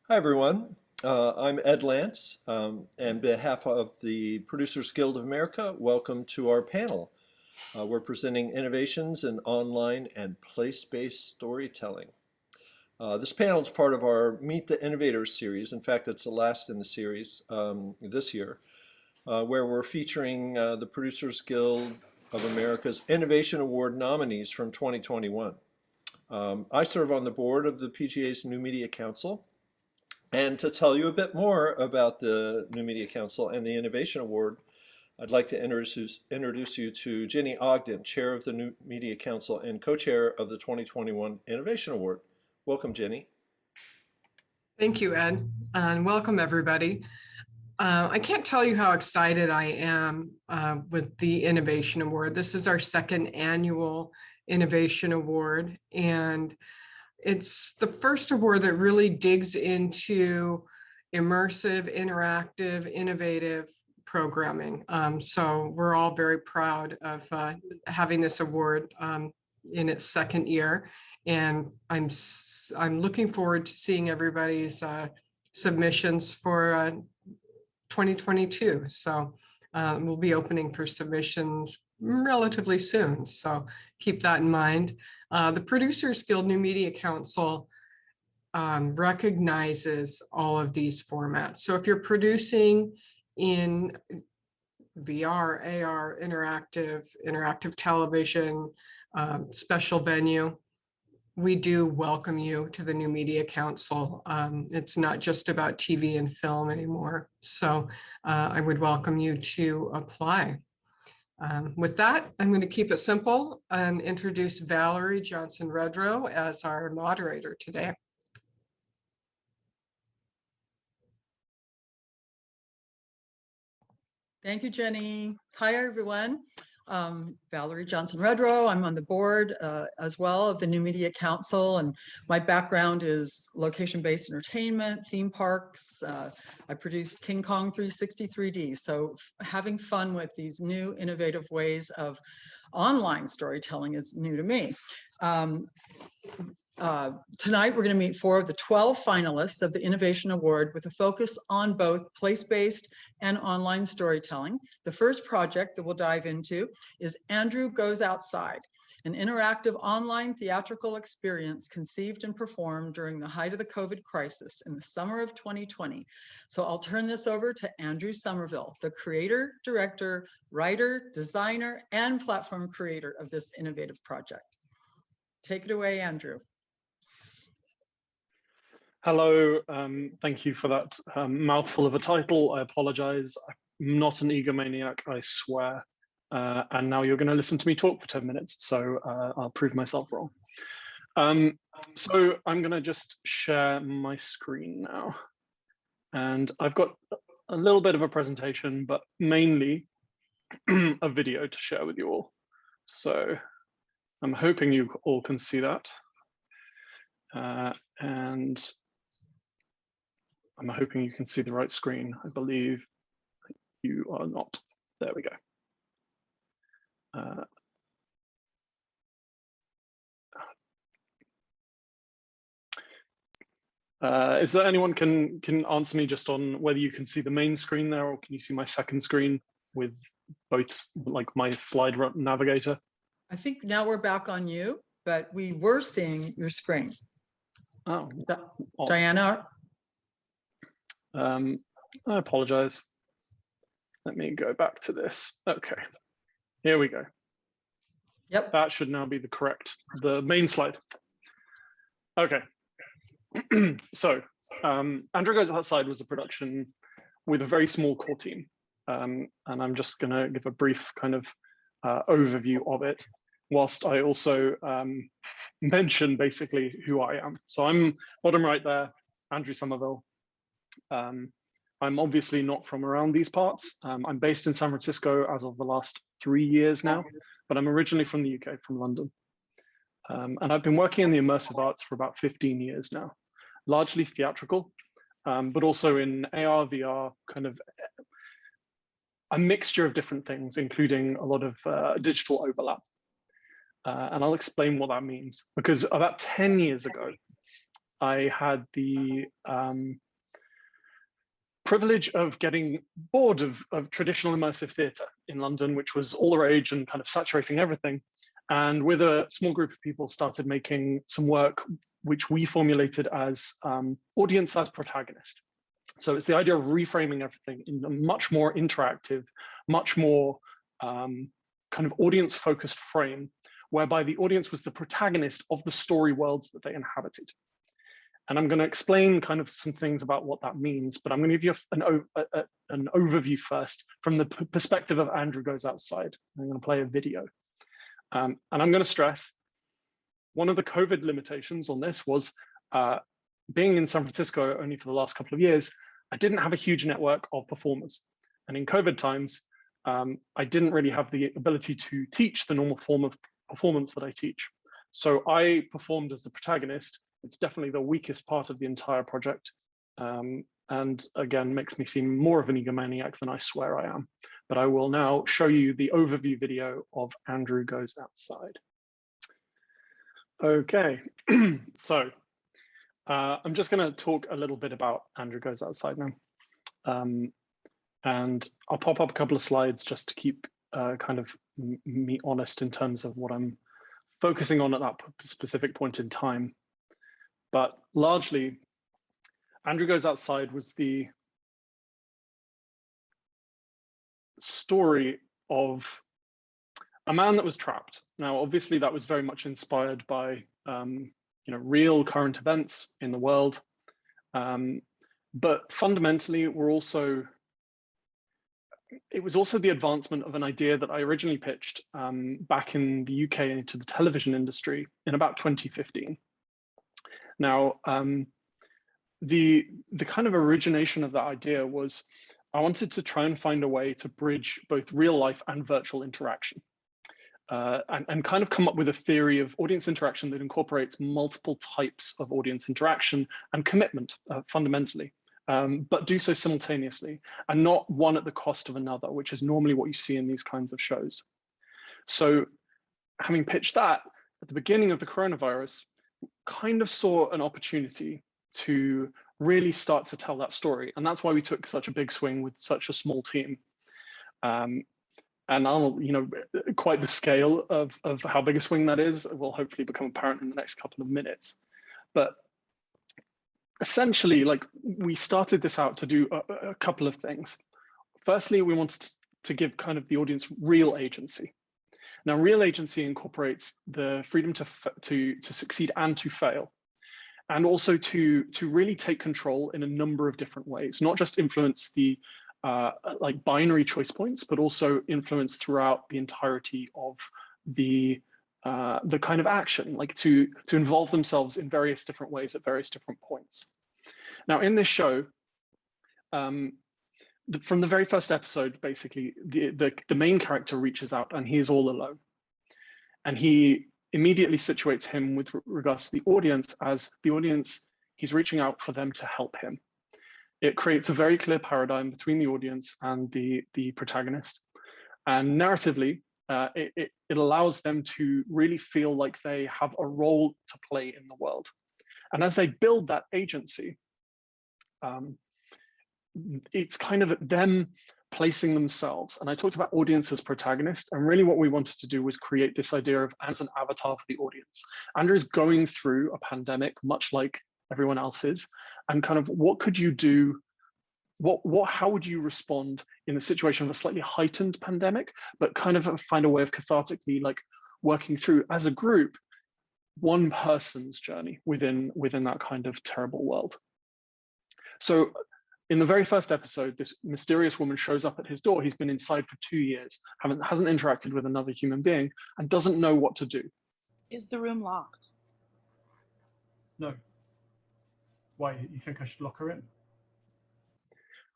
Hi, everyone. I'm Ed Lance, and on behalf of the Producers Guild of America, welcome to our panel. We're presenting innovations in online and place-based storytelling. This panel is part of our Meet the Innovators series. In fact, it's the last in the series this year, where we're featuring the Producers Guild of America's Innovation Award nominees from 2021. I serve on the board of the PGA's New Media Council. And to tell you a bit more about the New Media Council and the Innovation Award, I'd like to introduce you to Jenny Ogden, Chair of the New Media Council and Co-Chair of the 2021 Innovation Award. Welcome, Jenny. Thank you, Ed, and welcome everybody. I can't tell you how excited I am with the Innovation Award. This is our second annual Innovation Award, and it's the first award that really digs into immersive, interactive, innovative programming. So we're all very proud of having this award in its second year. And I'm looking forward to seeing everybody's submissions for 2022. So we'll be opening for submissions relatively soon. So keep that in mind. The Producers Guild New Media Council recognizes all of these formats. So if you're producing in VR, AR, interactive television, special venue, we do welcome you to the New Media Council. It's not just about TV and film anymore. So I would welcome you to apply. With that, I'm going to keep it simple and introduce Valerie Johnson-Redrow as our moderator today. Thank you, Jenny. Hi, everyone. Valerie Johnson-Redrow. I'm on the board as well of the New Media Council, and my background is location-based entertainment, theme parks. I produced King Kong 360 3D, so having fun with these new innovative ways of online storytelling is new to me. Tonight, we're going to meet 4 of the 12 finalists of the Innovation Award with a focus on both place-based and online storytelling. The first project that we'll dive into is Andrew Goes Outside, an interactive online theatrical experience conceived and performed during the height of the COVID crisis in the summer of 2020. So I'll turn this over to Andrew Somerville, the creator, director, writer, designer, and platform creator of this innovative project. Take it away, Andrew. Hello, thank you for that mouthful of a title. I apologize. I'm not an egomaniac, I swear. And now you're going to listen to me talk for 10 minutes, so I'll prove myself wrong. So I'm going to just share my screen now. And I've got a little bit of a presentation, but mainly a video to share with you all. So I'm hoping you all can see that. And I'm hoping you can see the right screen. I believe you are not. There we go. Is there anyone can answer me just on whether you can see the main screen there, or can you see my second screen with both, like my slide navigator? I think now we're back on you, but we were seeing your screen. Oh, Diana? I apologize. Let me go back to this. Okay, here we go. Yep. That should now be the main slide. Okay. So Andrew Goes Outside was a production with a very small core team. And I'm just gonna give a brief kind of overview of it, whilst I also mention basically who I am. So I'm bottom right there, Andrew Somerville. I'm obviously not from around these parts. I'm based in San Francisco as of the last 3 years now, but I'm originally from the UK, from London. And I've been working in the immersive arts for about 15 years now, largely theatrical, but also in AR, VR, kind of a mixture of different things, including a lot of digital overlap. And I'll explain what that means, because about 10 years ago, I had the privilege of getting bored of traditional immersive theatre in London, which was all the rage and kind of saturating everything. And with a small group of people started making some work which we formulated as audience as protagonist. So it's the idea of reframing everything in a much more interactive, much more kind of audience-focused frame, whereby the audience was the protagonist of the story worlds that they inhabited. And I'm going to explain kind of some things about what that means, but I'm going to give you an overview first from the perspective of Andrew Goes Outside. I'm going to play a video. And I'm going to stress, one of the COVID limitations on this was being in San Francisco only for the last couple of years, I didn't have a huge network of performers. And in COVID times, I didn't really have the ability to teach the normal form of performance that I teach. So I performed as the protagonist. It's definitely the weakest part of the entire project. And again, makes me seem more of an egomaniac than I swear I am. But I will now show you the overview video of Andrew Goes Outside. Okay, so I'm just going to talk a little bit about Andrew Goes Outside now. And I'll pop up a couple of slides just to keep kind of me honest in terms of what I'm focusing on at that specific point in time. But largely, Andrew Goes Outside was the story of a man that was trapped. Now, obviously, that was very much inspired by real current events in the world. But fundamentally, it was also the advancement of an idea that I originally pitched back in the UK into the television industry in about 2015. Now, the kind of origination of that idea was I wanted to try and find a way to bridge both real life and virtual interaction, and kind of come up with a theory of audience interaction that incorporates multiple types of audience interaction and commitment fundamentally, but do so simultaneously and not one at the cost of another, which is normally what you see in these kinds of shows. So having pitched that at the beginning of the coronavirus, kind of saw an opportunity to really start to tell that story. And that's why we took such a big swing with such a small team. And I'll, quite the scale of how big a swing that is will hopefully become apparent in the next couple of minutes. But essentially, like, we started this out to do a couple of things. Firstly, we wanted to give kind of the audience real agency. Now, real agency incorporates the freedom to succeed and to fail, and also to really take control in a number of different ways, not just influence the like binary choice points, but also influence throughout the entirety of the kind of action, like to involve themselves in various different ways at various different points. Now, in this show, from the very first episode, basically, the main character reaches out and he is all alone. And he immediately situates him with regards to the audience as the audience, he's reaching out for them to help him. It creates a very clear paradigm between the audience and the protagonist. And narratively, it allows them to really feel like they have a role to play in the world. And as they build that agency, it's kind of them placing themselves. And I talked about audience as protagonist, and really what we wanted to do was create this idea of as an avatar for the audience. Andrew is going through a pandemic, much like everyone else is, and kind of what could you do, how would you respond in the situation of a slightly heightened pandemic, but kind of find a way of cathartically like working through as a group, one person's journey within that kind of terrible world. So in the very first episode, this mysterious woman shows up at his door. He's been inside for 2 years, hasn't interacted with another human being, and doesn't know what to do. Is the room locked? No. Why, you think I should lock her in?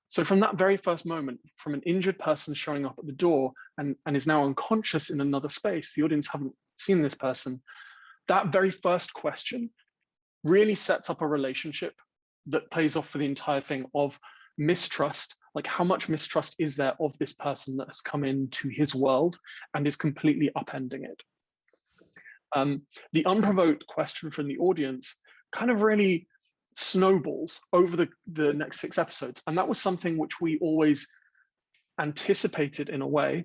So from that very first moment, from an injured person showing up at the door and is now unconscious in another space, the audience haven't seen this person, that very first question really sets up a relationship that plays off for the entire thing of mistrust. Like, how much mistrust is there of this person that has come into his world and is completely upending it? The unprovoked question from the audience kind of really snowballs over the next 6 episodes. And that was something which we always anticipated in a way.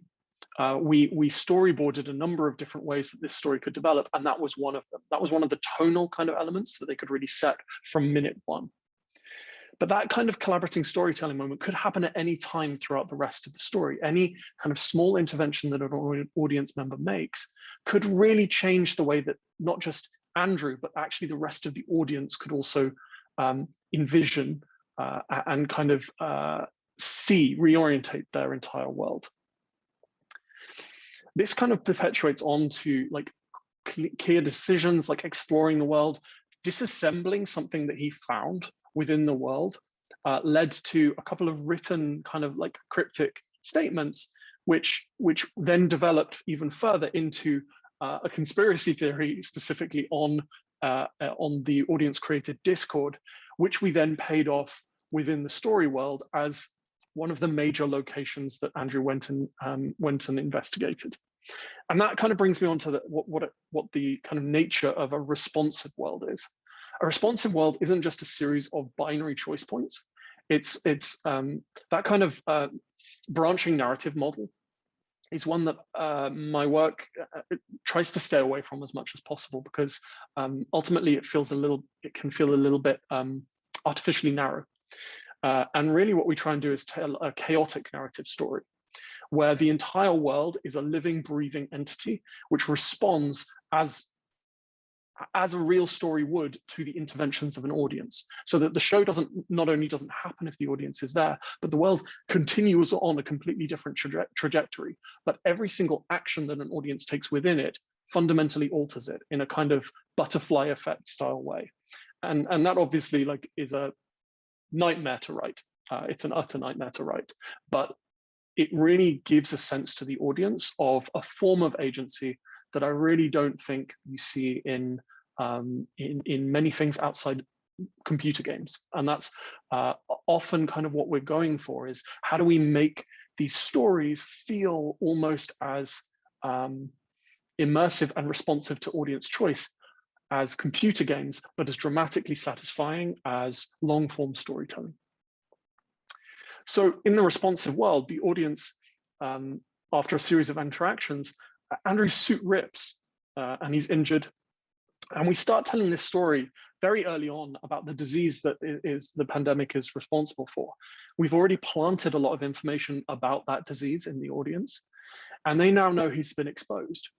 We storyboarded a number of different ways that this story could develop, and that was one of them. That was one of the tonal kind of elements that they could really set from minute 1. But that kind of collaborating storytelling moment could happen at any time throughout the rest of the story. Any kind of small intervention that an audience member makes could really change the way that not just Andrew, but actually the rest of the audience could also envision and kind of reorientate their entire world. This kind of perpetuates on to like clear decisions, like exploring the world, disassembling something that he found within the world, led to a couple of written kind of like cryptic statements, which then developed even further into a conspiracy theory specifically on the audience created Discord, which we then paid off within the story world as one of the major locations that Andrew went and investigated. And that kind of brings me on to what the kind of nature of a responsive world is. A responsive world isn't just a series of binary choice points. It's that kind of branching narrative model is one that my work tries to stay away from as much as possible, because ultimately it can feel a little bit artificially narrow. And really what we try and do is tell a chaotic narrative story where the entire world is a living, breathing entity which responds as a real story would to the interventions of an audience, so that the show not only doesn't happen if the audience is there, but the world continues on a completely different trajectory. But every single action that an audience takes within it fundamentally alters it in a kind of butterfly effect style way. And that obviously like is a nightmare to write. It's an utter nightmare to write, but it really gives a sense to the audience of a form of agency that I really don't think you see in many things outside computer games. And that's often kind of what we're going for, is how do we make these stories feel almost as immersive and responsive to audience choice as computer games, but as dramatically satisfying as long form storytelling. So in the responsive world, the audience, after a series of interactions, Andrew's suit rips and he's injured. And we start telling this story very early on about the disease that the pandemic is responsible for. We've already planted a lot of information about that disease in the audience, and they now know he's been exposed.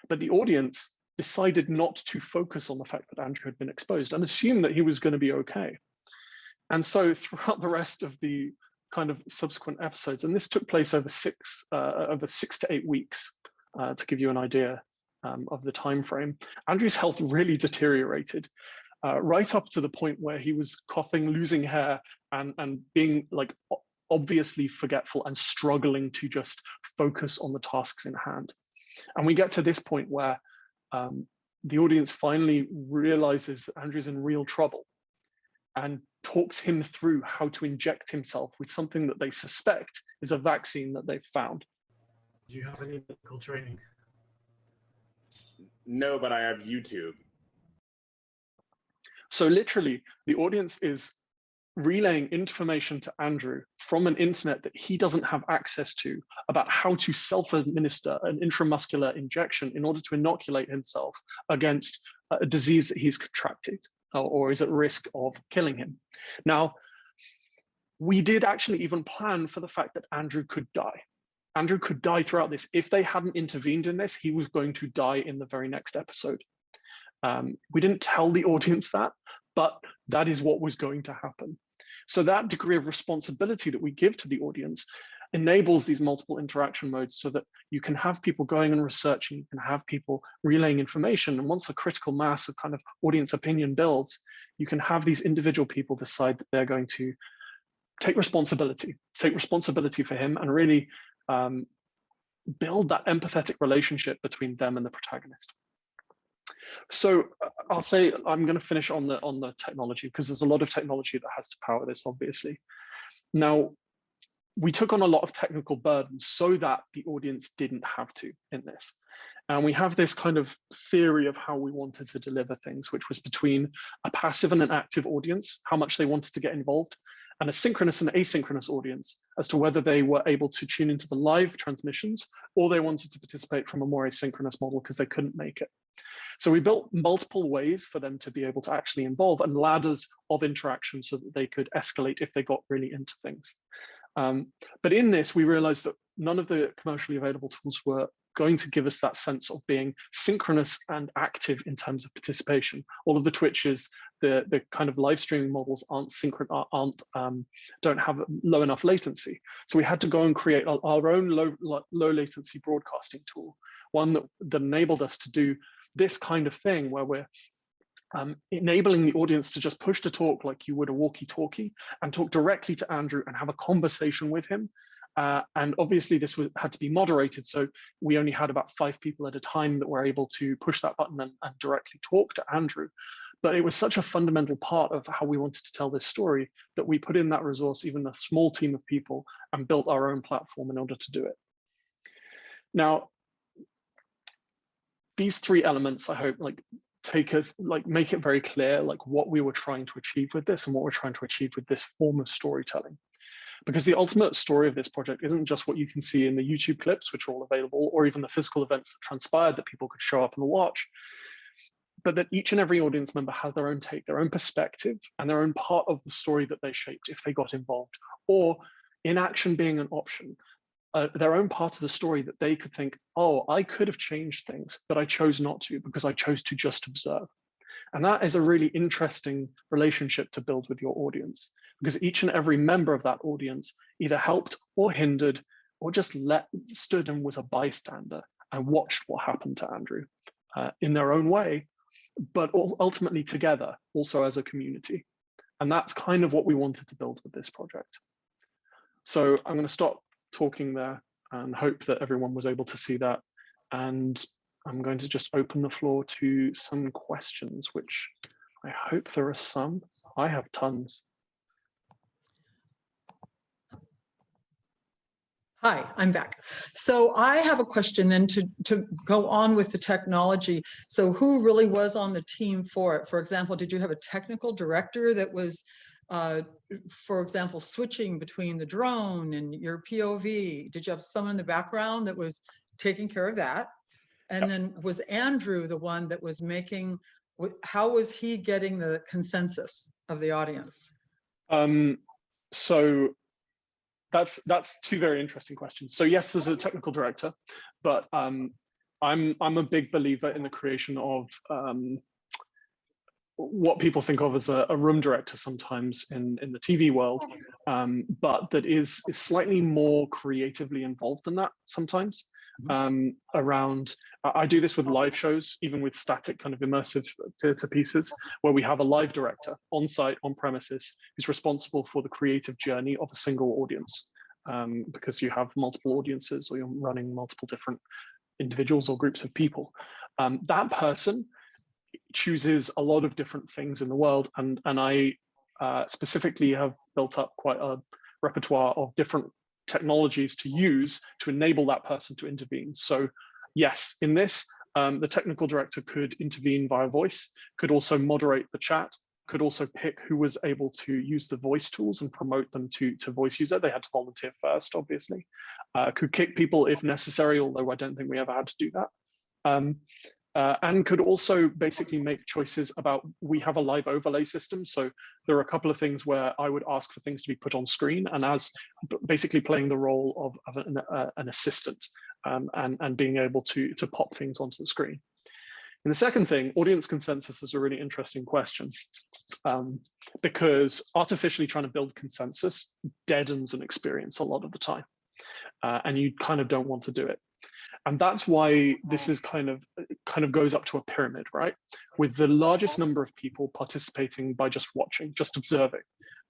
But the audience decided not to focus on the fact that Andrew had been exposed and assume that he was going to be okay. And so throughout the rest of the kind of subsequent episodes, and this took place over 6 to 8 weeks, to give you an idea of the time frame, Andrew's health really deteriorated, right up to the point where he was coughing, losing hair, and being like obviously forgetful and struggling to just focus on the tasks in hand. And we get to this point where the audience finally realizes that Andrew's in real trouble and talks him through how to inject himself with something that they suspect is a vaccine that they've found. Do you have any medical training? No, but I have YouTube. So literally, the audience is relaying information to Andrew from an internet that he doesn't have access to about how to self-administer an intramuscular injection in order to inoculate himself against a disease that he's contracted or is at risk of killing him. Now, we did actually even plan for the fact that Andrew could die. Andrew could die throughout this. If they hadn't intervened in this, he was going to die in the very next episode. We didn't tell the audience that, but that is what was going to happen. So that degree of responsibility that we give to the audience enables these multiple interaction modes so that you can have people going and researching, you can have people relaying information. And once the critical mass of kind of audience opinion builds, you can have these individual people decide that they're going to take responsibility for him and really build that empathetic relationship between them and the protagonist. So I'll say I'm going to finish on the technology, because there's a lot of technology that has to power this, obviously. Now, we took on a lot of technical burden so that the audience didn't have to in this. And we have this kind of theory of how we wanted to deliver things, which was between a passive and an active audience, how much they wanted to get involved, and a synchronous and asynchronous audience as to whether they were able to tune into the live transmissions or they wanted to participate from a more asynchronous model because they couldn't make it. So we built multiple ways for them to be able to actually involve and ladders of interaction so that they could escalate if they got really into things. But in this, we realized that none of the commercially available tools were going to give us that sense of being synchronous and active in terms of participation. All of the Twitches, the kind of live streaming models don't have low enough latency. So we had to go and create our own low latency broadcasting tool, one that enabled us to do this kind of thing where we're enabling the audience to just push to talk like you would a walkie-talkie and talk directly to Andrew and have a conversation with him. And obviously this had to be moderated. So we only had about 5 people at a time that were able to push that button and directly talk to Andrew. But it was such a fundamental part of how we wanted to tell this story that we put in that resource, even a small team of people, and built our own platform in order to do it. Now, these 3 elements, I hope, make it very clear what we were trying to achieve with this and what we're trying to achieve with this form of storytelling. Because the ultimate story of this project isn't just what you can see in the YouTube clips, which are all available, or even the physical events that transpired that people could show up and watch, but that each and every audience member has their own take, their own perspective, and their own part of the story that they shaped if they got involved, or inaction being an option. Their own part of the story that they could think, oh, I could have changed things, but I chose not to because I chose to just observe. And that is a really interesting relationship to build with your audience, because each and every member of that audience either helped or hindered or just stood and was a bystander and watched what happened to Andrew in their own way, but ultimately together, also as a community. And that's kind of what we wanted to build with this project. So I'm going to stop talking there and hope that everyone was able to see that. And I'm going to just open the floor to some questions, which I hope there are some. I have tons. Hi, I'm back. So I have a question then to go on with the technology. So who really was on the team for it? For example, did you have a technical director that was, for example, switching between the drone and your POV? Did you have someone in the background that was taking care of that? And then was Andrew the one that was making, how was he getting the consensus of the audience? So that's 2 very interesting questions. So yes, there's a technical director, but I'm a big believer in the creation of what people think of as a room director sometimes in the TV world, but that is slightly more creatively involved than that sometimes. I do this with live shows, even with static kind of immersive theatre pieces, where we have a live director on site, on premises, who's responsible for the creative journey of a single audience, because you have multiple audiences or you're running multiple different individuals or groups of people. That person chooses a lot of different things in the world, and I specifically have built up quite a repertoire of different technologies to use to enable that person to intervene. So yes, in this, the technical director could intervene via voice, could also moderate the chat, could also pick who was able to use the voice tools and promote them to voice user. They had to volunteer first, obviously. Could kick people if necessary, although I don't think we ever had to do that. And could also basically make choices about, we have a live overlay system. So there are a couple of things where I would ask for things to be put on screen, and as basically playing the role of an assistant and being able to pop things onto the screen. And the second thing, audience consensus, is a really interesting question, because artificially trying to build consensus deadens an experience a lot of the time, and you kind of don't want to do it. And that's why this is kind of goes up to a pyramid, right? With the largest number of people participating by just watching, just observing,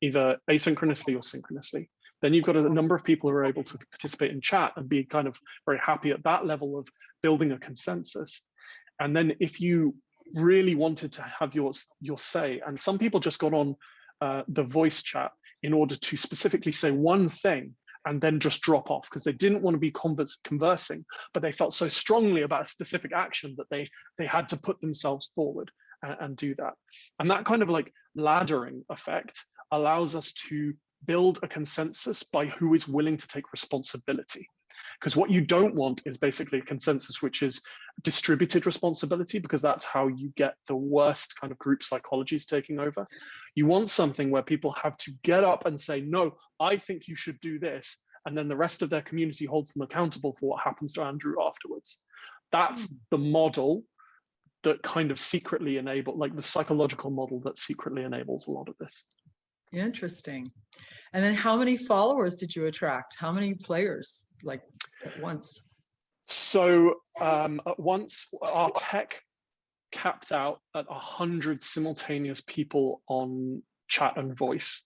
either asynchronously or synchronously. Then you've got a number of people who are able to participate in chat and be kind of very happy at that level of building a consensus. And then if you really wanted to have your say, and some people just got on the voice chat in order to specifically say one thing and then just drop off because they didn't want to be conversing, but they felt so strongly about a specific action that they had to put themselves forward and do that. And that kind of like laddering effect allows us to build a consensus by who is willing to take responsibility. Because what you don't want is basically a consensus which is distributed responsibility, because that's how you get the worst kind of group psychologies taking over. You want something where people have to get up and say, no, I think you should do this. And then the rest of their community holds them accountable for what happens to Andrew afterwards. That's the model that kind of secretly like the psychological model that secretly enables a lot of this. Interesting. And then how many followers did you attract? How many players, like at once? So at once, our tech capped out at 100 simultaneous people on chat and voice.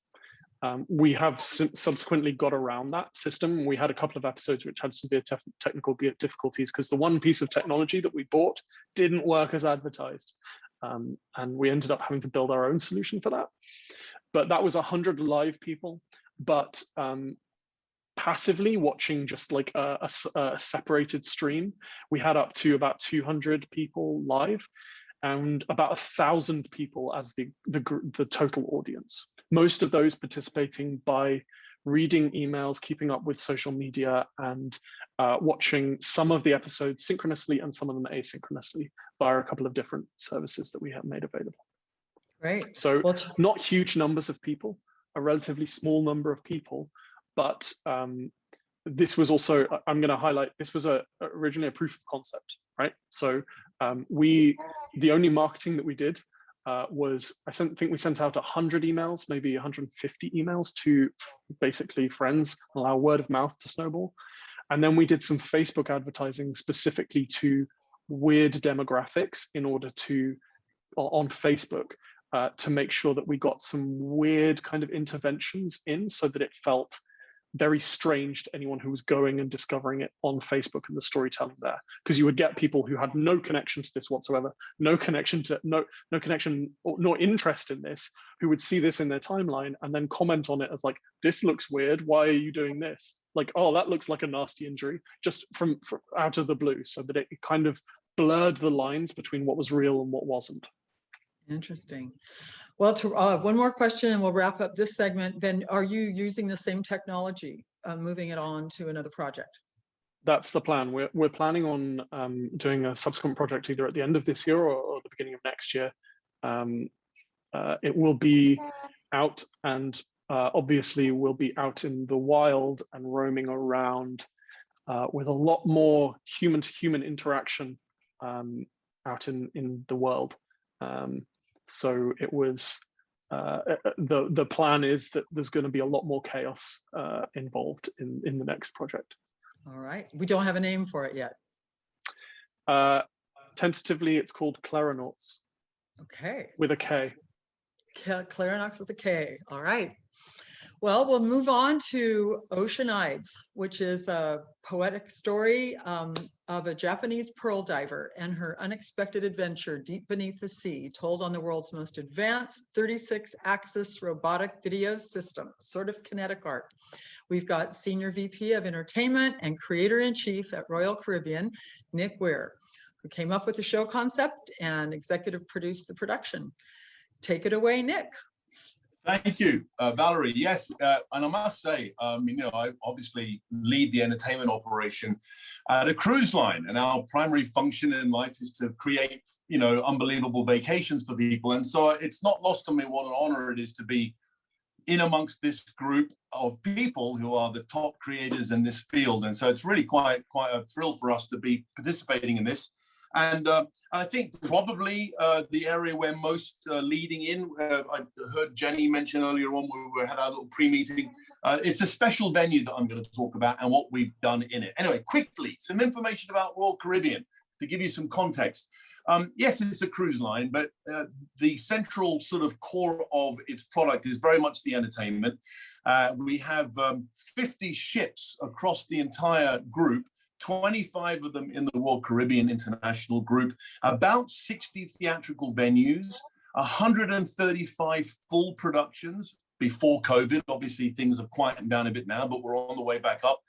We have subsequently got around that system. We had a couple of episodes which had severe technical difficulties because the one piece of technology that we bought didn't work as advertised. And we ended up having to build our own solution for that. But that was 100 live people, but passively watching just like a separated stream, we had up to about 200 people live and about 1,000 people as the total audience. Most of those participating by reading emails, keeping up with social media, and watching some of the episodes synchronously and some of them asynchronously via a couple of different services that we have made available. Great. So Well, not huge numbers of people, a relatively small number of people, but this was also, I'm going to highlight, this was originally a proof of concept, right? So the only marketing that we did was, I think we sent out 100 emails, maybe 150 emails to basically friends, allow word of mouth to snowball. And then we did some Facebook advertising specifically to weird demographics in order to, on Facebook, to make sure that we got some weird kind of interventions in so that it felt very strange to anyone who was going and discovering it on Facebook and the storytelling there, because you would get people who had no connection to this whatsoever, no connection or no interest in this, who would see this in their timeline and then comment on it as like, this looks weird, why are you doing this? Like, oh, that looks like a nasty injury, just from out of the blue, so that it kind of blurred the lines between what was real and what wasn't. interesting. Well, one more question and we'll wrap up this segment. Then are you using the same technology, moving it on to another project? That's the plan. We're planning on doing a subsequent project either at the end of this year or the beginning of next year. It will be out and obviously will be out in the wild and roaming around with a lot more human-to-human interaction out in the world. So it was, the plan is that there's going to be a lot more chaos involved in the next project. All right. We don't have a name for it yet. Tentatively, it's called Clarinauts. Okay. With a K. Clarinauts with a K. All right. Well, we'll move on to Oceanides, which is a poetic story of a Japanese pearl diver and her unexpected adventure deep beneath the sea, told on the world's most advanced 36-axis robotic video system, sort of kinetic art. We've got Senior VP of Entertainment and Creator-in-Chief at Royal Caribbean, Nick Weir, who came up with the show concept and executive produced the production. Take it away, Nick. Thank you, Valerie. Yes, and I must say, I obviously lead the entertainment operation at a cruise line, and our primary function in life is to create, unbelievable vacations for people. And so it's not lost on me what an honor it is to be in amongst this group of people who are the top creators in this field. And so it's really quite a thrill for us to be participating in this. And I think probably the area we're most leading in, I heard Jenny mention earlier on when we had our little pre-meeting, it's a special venue that I'm going to talk about and what we've done in it. Anyway, quickly, some information about Royal Caribbean to give you some context. Yes, it's a cruise line, but the central sort of core of its product is very much the entertainment. We have 50 ships across the entire group, 25 of them in the Royal Caribbean International Group, about 60 theatrical venues, 135 full productions, before COVID. Obviously, things have quietened down a bit now, but we're on the way back up.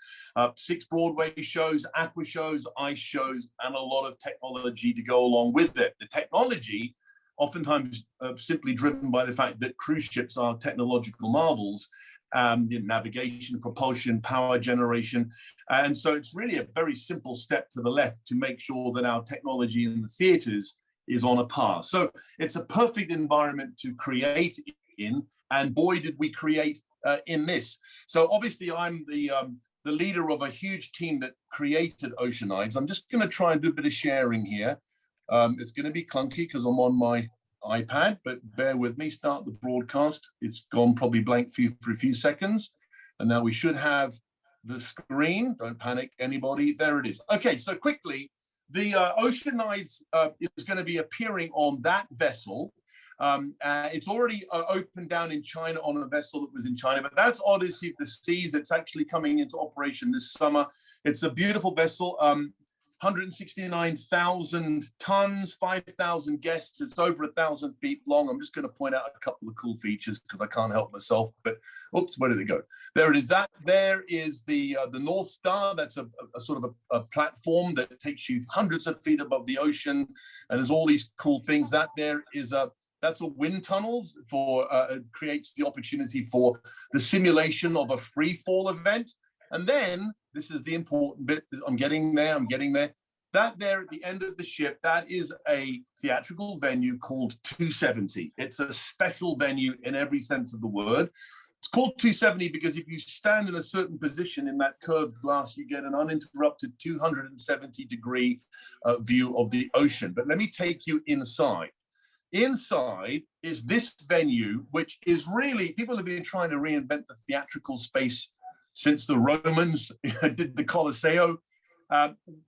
6 Broadway shows, aqua shows, ice shows, and a lot of technology to go along with it. The technology, oftentimes simply driven by the fact that cruise ships are technological marvels, navigation, propulsion, power generation. And so it's really a very simple step to the left to make sure that our technology in the theaters is on a par. So it's a perfect environment to create in, and boy, did we create in this. So obviously I'm the leader of a huge team that created Oceanides. I'm just gonna try and do a bit of sharing here. It's gonna be clunky because I'm on my iPad, but bear with me, start the broadcast. It's gone probably blank for a few seconds. And now we should have the screen. Don't panic, anybody. There it is. Okay, so quickly, the Oceanides is going to be appearing on that vessel. It's already opened down in China on a vessel that was in China, but that's Odyssey of the Seas. It's actually coming into operation this summer. It's a beautiful vessel. 169,000 tons, 5,000 guests. It's over 1,000 feet long. I'm just going to point out a couple of cool features because I can't help myself. But oops, where did it go? There it is. That there is the North Star. That's a sort of a platform that takes you hundreds of feet above the ocean, and there's all these cool things. That there is that's a wind tunnels for creates the opportunity for the simulation of a free fall event. And then this is the important bit. I'm getting there. That there at the end of the ship, that is a theatrical venue called 270. It's a special venue in every sense of the word. It's called 270 because if you stand in a certain position in that curved glass, you get an uninterrupted 270-degree view of the ocean. But let me take you inside. Inside is this venue, which is really, people have been trying to reinvent the theatrical space since the Romans did the Colosseo.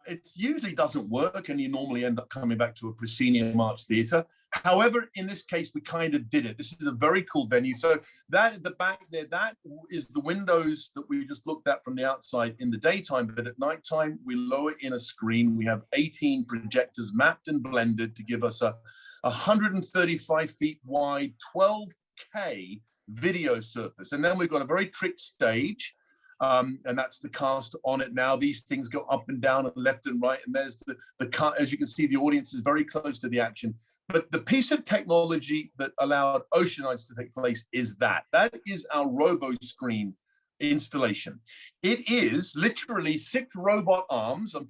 It usually doesn't work, and you normally end up coming back to a proscenium arch theater. However, in this case, we kind of did it. This is a very cool venue. So that at the back there, that is the windows that we just looked at from the outside in the daytime, but at nighttime, we lower in a screen. We have 18 projectors mapped and blended to give us a 135 feet wide, 12K video surface. And then we've got a very trick stage. And that's the cast on it now. These things go up and down and left and right. And there's the cut. As you can see, the audience is very close to the action. But the piece of technology that allowed Oceanides to take place is that. That is our robo screen installation. It is literally 6 robot arms. I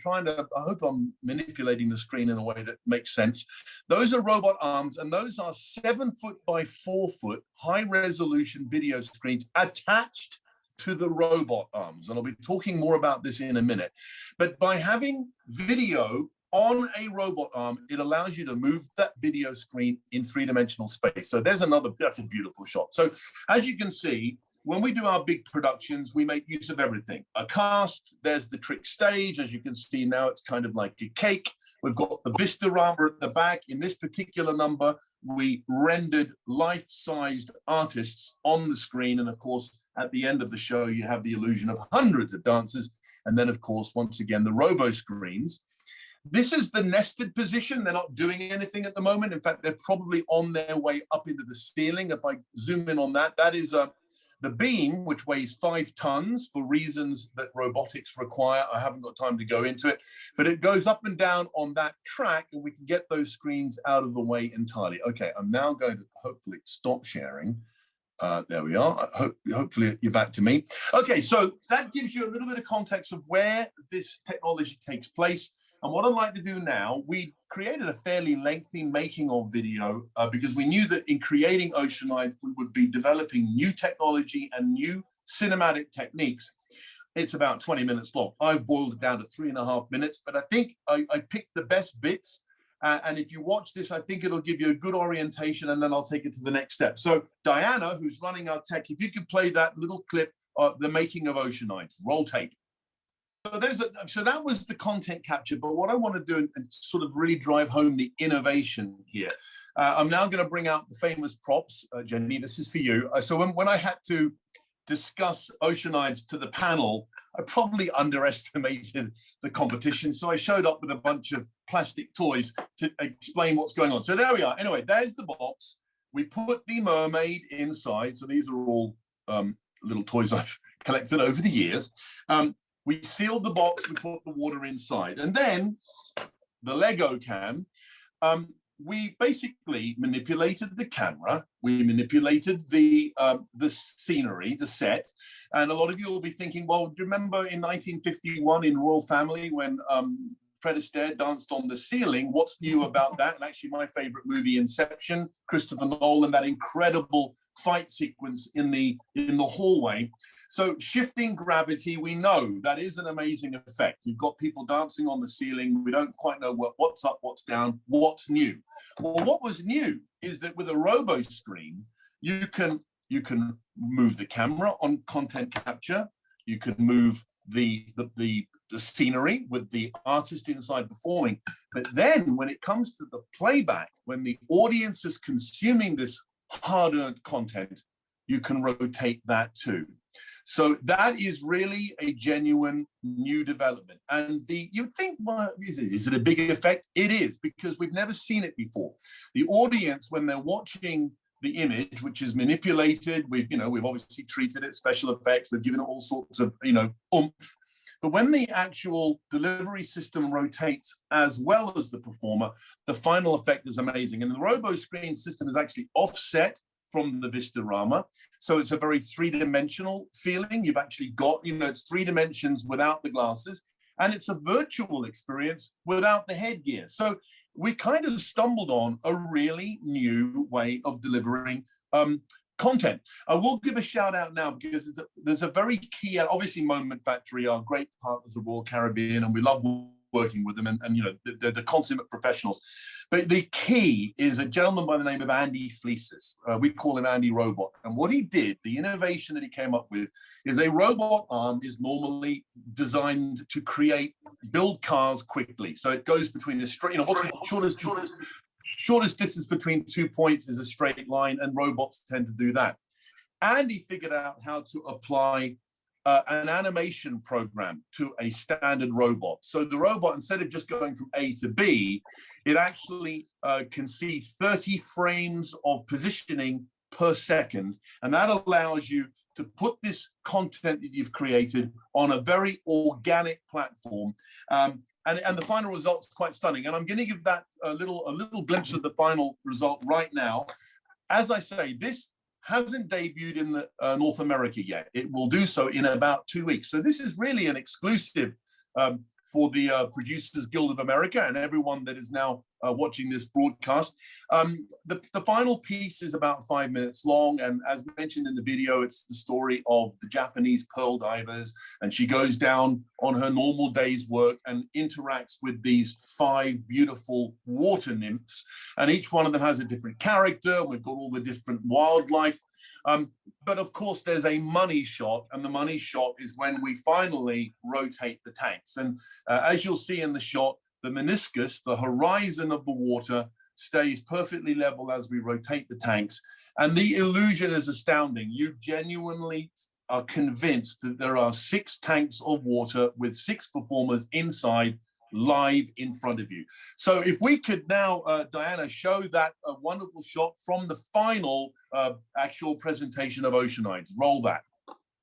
hope I'm manipulating the screen in a way that makes sense. Those are robot arms, and those are 7 foot by 4 foot high resolution video screens attached to the robot arms. And I'll be talking more about this in a minute. But by having video on a robot arm, it allows you to move that video screen in 3-dimensional space. So that's a beautiful shot. So as you can see, when we do our big productions, we make use of everything. A cast, there's the trick stage. As you can see now, it's kind of like a cake. We've got the Vistarama at the back. In this particular number, we rendered life-sized artists on the screen. And of course, at the end of the show, you have the illusion of hundreds of dancers. And then, of course, once again, the robo screens. This is the nested position. They're not doing anything at the moment. In fact, they're probably on their way up into the ceiling. If I zoom in on that, that is the beam, which weighs 5 tons for reasons that robotics require. I haven't got time to go into it, but it goes up and down on that track, and we can get those screens out of the way entirely. Okay, I'm now going to hopefully stop sharing. There we are. Hopefully you're back to me. Okay, so that gives you a little bit of context of where this technology takes place. And what I'd like to do now, we created a fairly lengthy making of video because we knew that in creating Oceanide, we would be developing new technology and new cinematic techniques. It's about 20 minutes long. I've boiled it down to 3.5 minutes, but I think I picked the best bits. And if you watch this, I think it'll give you a good orientation, and then I'll take it to the next step. So Diana, who's running our tech, if you could play that little clip, the making of Oceanides, roll tape. So that was the content capture, but what I want to do and sort of really drive home the innovation here. I'm now going to bring out the famous props. Jenny, this is for you. So when I had to discuss Oceanides to the panel, I probably underestimated the competition. So I showed up with a bunch of plastic toys to explain what's going on. So there we are. Anyway, there's the box. we put the mermaid inside. So these are all little toys I've collected over the years. We sealed the box, we put the water inside. And then the Lego can, we basically manipulated the camera, we manipulated the scenery, the set. And a lot of you will be thinking, well, do you remember in 1951 in Royal Family when Fred Astaire danced on the ceiling? What's new about that? And actually my favorite movie, Inception, Christopher Nolan, that incredible fight sequence in the hallway. So shifting gravity, we know that is an amazing effect. You've got people dancing on the ceiling. We don't quite know what's up, what's down, what's new. Well, what was new is that with a robo screen, you can move the camera on content capture. You can move the scenery with the artist inside performing. But then when it comes to the playback, when the audience is consuming this hard-earned content, you can rotate that too. So that is really a genuine new development. And you think, well, is it a big effect? It is, because we've never seen it before. The audience, when they're watching the image, which is manipulated, we've obviously treated it special effects, we've given it all sorts of, oomph. But when the actual delivery system rotates as well as the performer, the final effect is amazing. And the robo screen system is actually offset from the Vistarama. So it's a very three-dimensional feeling. You've actually got, it's 3 dimensions without the glasses, and it's a virtual experience without the headgear. So we kind of stumbled on a really new way of delivering content. I will give a shout out now because there's a very key, obviously Moment Factory are great partners of Royal Caribbean, and we love working with them, and they're the consummate professionals. But the key is a gentleman by the name of Andy Fleecis. We call him Andy Robot. And what he did, the innovation that he came up with, is a robot arm is normally designed to build cars quickly. So it goes between the straight, what's the shortest distance between 2 points is a straight line, and robots tend to do that. Andy figured out how to apply an animation program to a standard robot. So the robot, instead of just going from A to B, it actually can see 30 frames of positioning per second. And that allows you to put this content that you've created on a very organic platform. And the final result's quite stunning. And I'm going to give that a little glimpse of the final result right now. As I say, this hasn't debuted in North America yet. It will do so in about 2 weeks. So this is really an exclusive for the Producers Guild of America and everyone that is now watching this broadcast. The final piece is about 5 minutes long. And as mentioned in the video, it's the story of the Japanese pearl divers. And she goes down on her normal day's work and interacts with these 5 beautiful water nymphs. And each one of them has a different character. We've got all the different wildlife. But of course, there's a money shot, and the money shot is when we finally rotate the tanks. And as you'll see in the shot, the meniscus, the horizon of the water, stays perfectly level as we rotate the tanks. And the illusion is astounding. You genuinely are convinced that there are 6 tanks of water with 6 performers inside, live in front of you. So if we could now, Diana, show that wonderful shot from the final actual presentation of Oceanides. Roll that.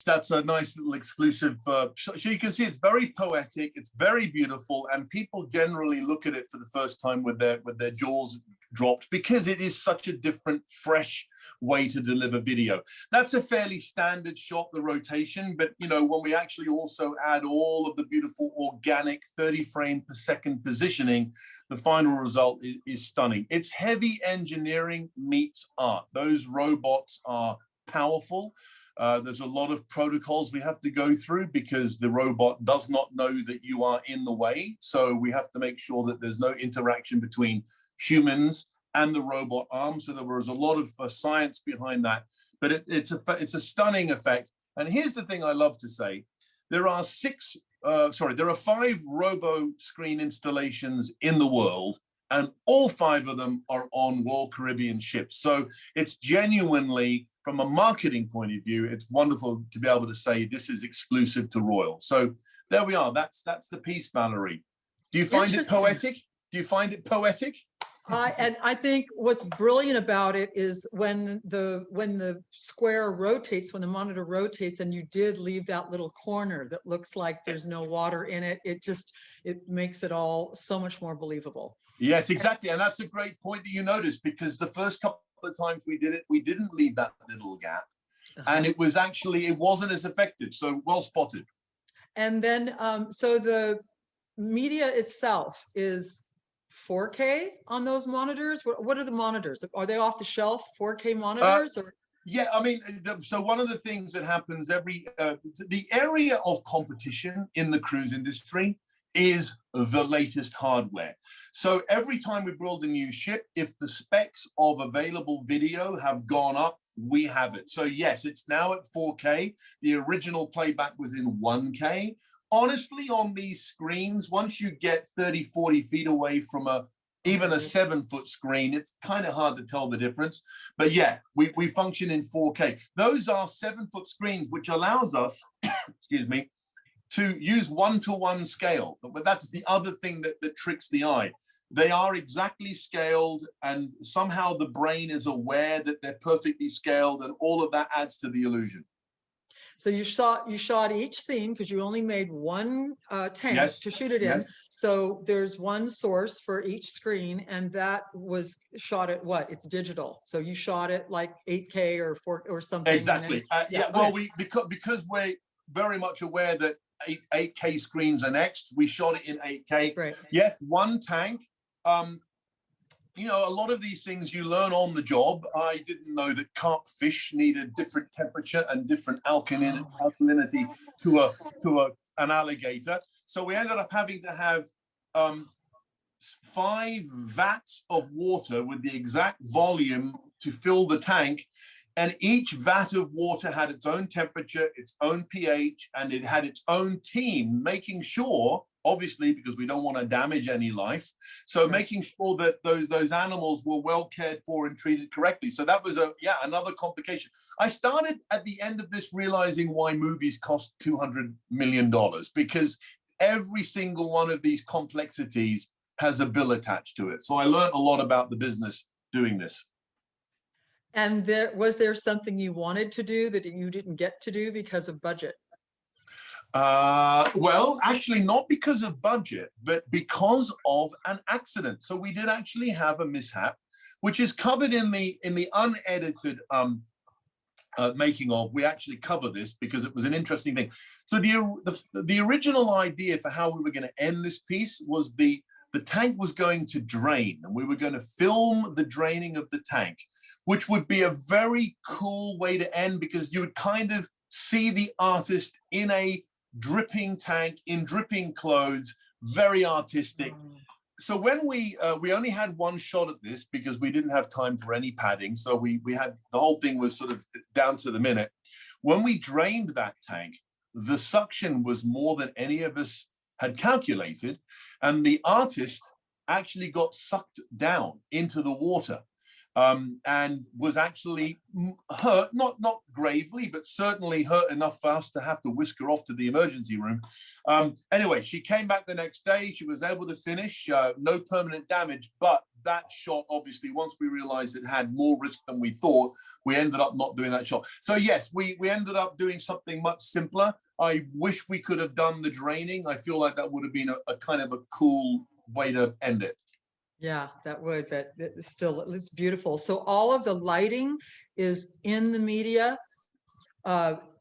That's a nice little exclusive. So you can see it's very poetic, it's very beautiful, and people generally look at it for the first time with their jaws dropped, because it is such a different, fresh way to deliver video. That's a fairly standard shot, the rotation, but when we actually also add all of the beautiful organic 30 frame per second positioning, the final result is stunning. It's heavy engineering meets art. Those robots are powerful. There's a lot of protocols we have to go through because the robot does not know that you are in the way. So we have to make sure that there's no interaction between humans and the robot arm. So there was a lot of science behind that, but it's a stunning effect. And here's the thing I love to say: there are 5 robo screen installations in the world, and all 5 of them are on Royal Caribbean ships. So it's genuinely, from a marketing point of view, it's wonderful to be able to say this is exclusive to Royal. So there we are. That's the piece, Valerie. Do you find it poetic? Do you find it poetic? And I think what's brilliant about it is when the square rotates, when the monitor rotates, and you did leave that little corner that looks like there's no water in it, it makes it all so much more believable. Yes, exactly. And that's a great point that you noticed, because the first couple of times we did it, we didn't leave that little gap. And it wasn't as effective. So well spotted. And then, so the media itself is 4K on those monitors. What are the monitors? Are they off the shelf 4K monitors? Or yeah, I mean, so one of the things that happens the area of competition in the cruise industry is the latest hardware. So every time we build a new ship, if the specs of available video have gone up, we have it. So yes, it's now at 4K. The original playback was in 1K. Honestly, on these screens, once you get 30, 40 feet away from even a 7-foot screen, it's kind of hard to tell the difference. But yeah, we function in 4K. Those are 7-foot screens, which allows us, excuse me, to use 1-to-1 scale. But that's the other thing that tricks the eye. They are exactly scaled, and somehow the brain is aware that they're perfectly scaled, and all of that adds to the illusion. so you shot each scene because you only made one tank to shoot it in. Yes. So there's one source for each screen, and that was shot at what? It's digital. So you shot it like 8K or 4 or something. Exactly. Yeah. Well, because we're very much aware that 8K screens are next, we shot it in 8K. Right. Yes, one tank. You know, a lot of these things you learn on the job. I didn't know that carp fish needed different temperature and different alkalinity to an alligator. So we ended up having to have 5 vats of water with the exact volume to fill the tank. And each vat of water had its own temperature, its own pH, and it had its own team, making sure, obviously, because we don't want to damage any life. So making sure that those animals were well cared for and treated correctly. So that was another complication. I started at the end of this realizing why movies cost $200 million, because every single one of these complexities has a bill attached to it. So I learned a lot about the business doing this. And was there something you wanted to do that you didn't get to do because of budget? Well, actually not because of budget, but because of an accident. So we did actually have a mishap, which is covered in the unedited making of. We actually cover this because it was an interesting thing. So the original idea for how we were going to end this piece was the tank was going to drain, and we were going to film the draining of the tank, which would be a very cool way to end, because you would kind of see the artist in a dripping tank, in dripping clothes, very artistic. So when we only had one shot at this because we didn't have time for any padding. So we had, the whole thing was sort of down to the minute. When we drained that tank, the suction was more than any of us had calculated. And the artist actually got sucked down into the water. And was actually hurt, not gravely, but certainly hurt enough for us to have to whisk her off to the emergency room. Anyway, she came back the next day. She was able to finish, no permanent damage. But that shot, obviously, once we realized it had more risk than we thought, we ended up not doing that shot. So yes, we ended up doing something much simpler. I wish we could have done the draining. I feel like that would have been a kind of a cool way to end it. Yeah, that would, but still, it's beautiful. So all of the lighting is in the media.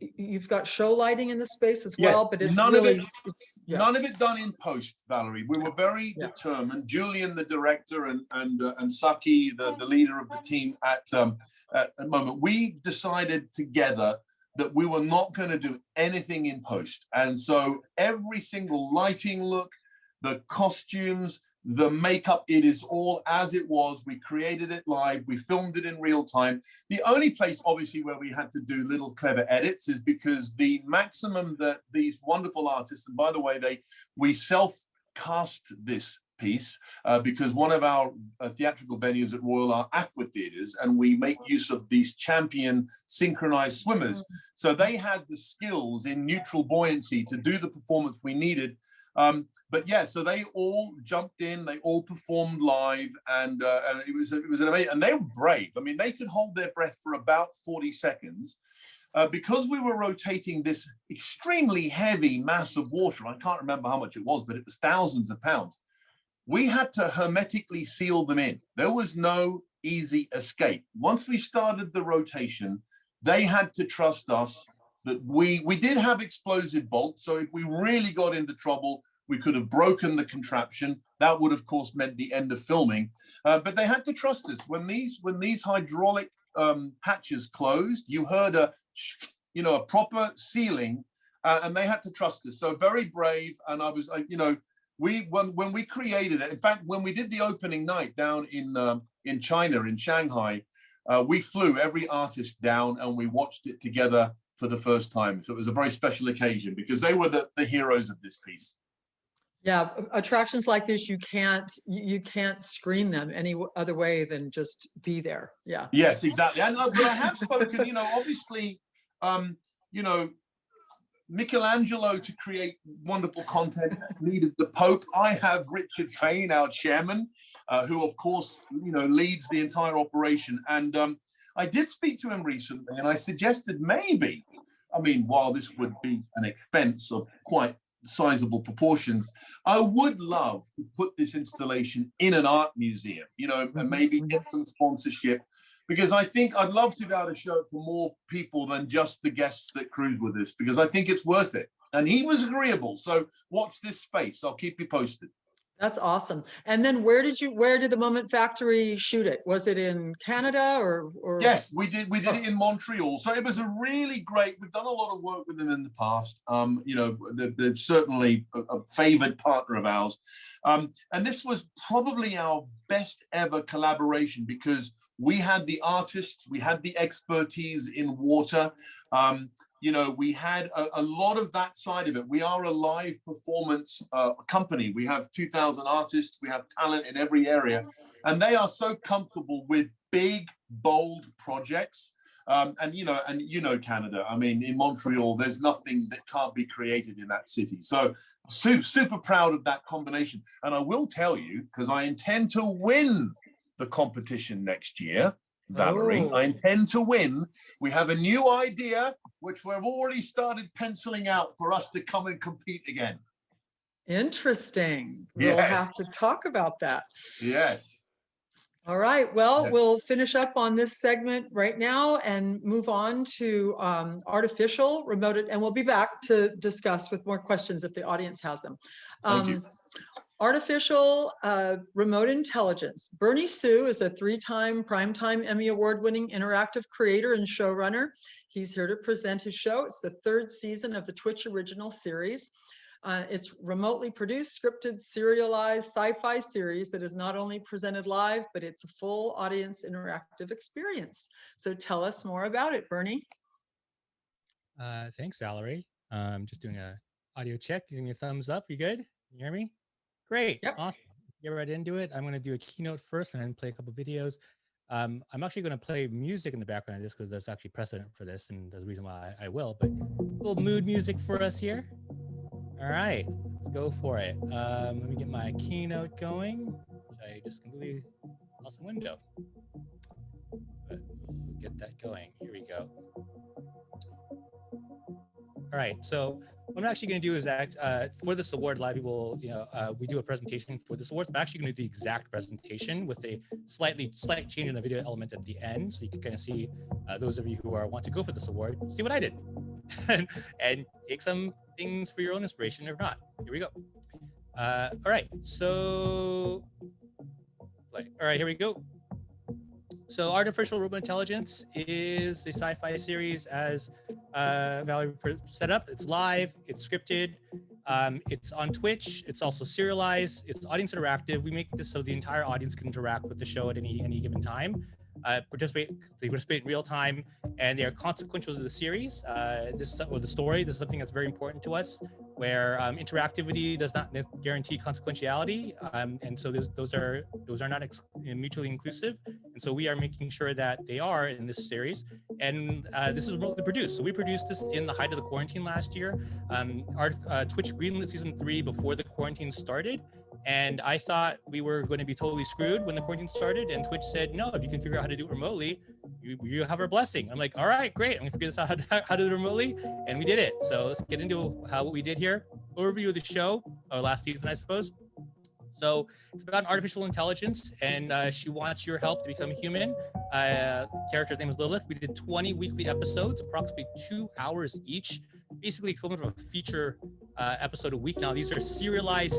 You've got show lighting in the space as well, but it's none really, of it, none of it done in post, Valerie. We were very determined. Julian, the director, and Saki, the leader of the team at the moment, we decided together that we were not going to do anything in post. And so every single lighting look, the costumes, the makeup, it is all as it was. We created it live. We filmed it in real time. The only place, obviously, where we had to do little clever edits is because the maximum that these wonderful artists, and by the way, we self-cast this piece because one of our theatrical venues at Royal are aqua theaters, and we make use of these champion synchronized swimmers. So they had the skills in neutral buoyancy to do the performance we needed. But yeah, so they all jumped in, they all performed live, and it was an amazing, and they were brave. I mean, they could hold their breath for about 40 seconds. Because we were rotating this extremely heavy mass of water, I can't remember how much it was, but it was thousands of pounds. We had to hermetically seal them in. There was no easy escape. Once we started the rotation, they had to trust us that we did have explosive bolts. So if we really got into trouble, we could have broken the contraption. That would, of course, meant the end of filming. But they had to trust us. When these hydraulic hatches closed, you heard a proper sealing, and they had to trust us. So very brave. And I was, when we created it, in fact, when we did the opening night down in China, in Shanghai, we flew every artist down and we watched it together for the first time. So it was a very special occasion because they were the heroes of this piece. Yeah, attractions like this, you can't screen them any other way than just be there. Yeah. Yes, exactly. And but I have spoken, obviously, Michelangelo, to create wonderful content, needed the Pope. I have Richard Fain, our chairman, who of course leads the entire operation. And I did speak to him recently, and I suggested maybe, while this would be an expense of quite sizable proportions, I would love to put this installation in an art museum, and maybe get some sponsorship, because I think I'd love to be able to show it for more people than just the guests that cruise with us, because I think it's worth it. And he was agreeable. So watch this space. I'll keep you posted. That's awesome. And then where did the Moment Factory shoot it? Was it in Canada or? Yes, we did it in Montreal. So it was a really great, we've done a lot of work with them in the past. They're certainly a favored partner of ours. And this was probably our best ever collaboration because we had the artists, we had the expertise in water. We had a lot of that side of it. We are a live performance company. We have 2,000 artists. We have talent in every area. And they are so comfortable with big, bold projects. Canada. In Montreal, there's nothing that can't be created in that city. So super proud of that combination. And I will tell you, because I intend to win the competition next year, Valerie. I intend to win. We have a new idea, which we've already started penciling out for us to come and compete again. Interesting. Yes. We'll have to talk about that. Yes. All right. Well, Yes. We'll finish up on this segment right now and move on to artificial remote, and we'll be back to discuss with more questions if the audience has them. Thank you. Artificial remote intelligence. Bernie Su is a 3-time Primetime Emmy Award-winning interactive creator and showrunner. He's here to present his show. It's the 3rd season of the Twitch original series. It's remotely produced, scripted, serialized sci-fi series that is not only presented live, but it's a full audience interactive experience. So tell us more about it, Bernie. Thanks, Valerie. Just doing a audio check. Giving me a thumbs up. You good? You hear me? Great. Yep. Awesome. Get right into it. I'm going to do a keynote first and then play a couple videos. I'm actually going to play music in the background of this because there's actually precedent for this, and there's a reason why I will. But a little mood music for us here. All right, let's go for it. Let me get my keynote going. I just completely lost the window. But we'll get that going. Here we go. All right, so what I'm actually going to do is for this award, a lot of people, we do a presentation for this award. So I'm actually going to do the exact presentation with a slight change in the video element at the end, so you can kind of see those of you who want to go for this award, see what I did, and take some things for your own inspiration or not. Here we go. All right, so all right, here we go. So Artificial Robot Intelligence is a sci-fi series, as Valerie set up. It's live, it's scripted, it's on Twitch, it's also serialized, it's audience interactive. We make this so the entire audience can interact with the show at any given time. They participate in real time, and they are consequential to the series. The story. This is something that's very important to us, where interactivity does not guarantee consequentiality, and so those are not mutually inclusive. And And so we are making sure that they are in this series. And this is remotely produced. So we produced this in the height of the quarantine last year. Our Twitch greenlit season 3 before the quarantine started. And I thought we were going to be totally screwed when the quarantine started. And Twitch said, no, if you can figure out how to do it remotely, you have our blessing. I'm like, all right, great. I'm going to figure this out how to do it remotely. And we did it. So let's get into what we did here. Overview of the show, or last season, I suppose. So it's about artificial intelligence, and she wants your help to become human. Character's name is Lilith. We did 20 weekly episodes, approximately 2 hours each, basically equivalent of a feature episode a week. Now, these are serialized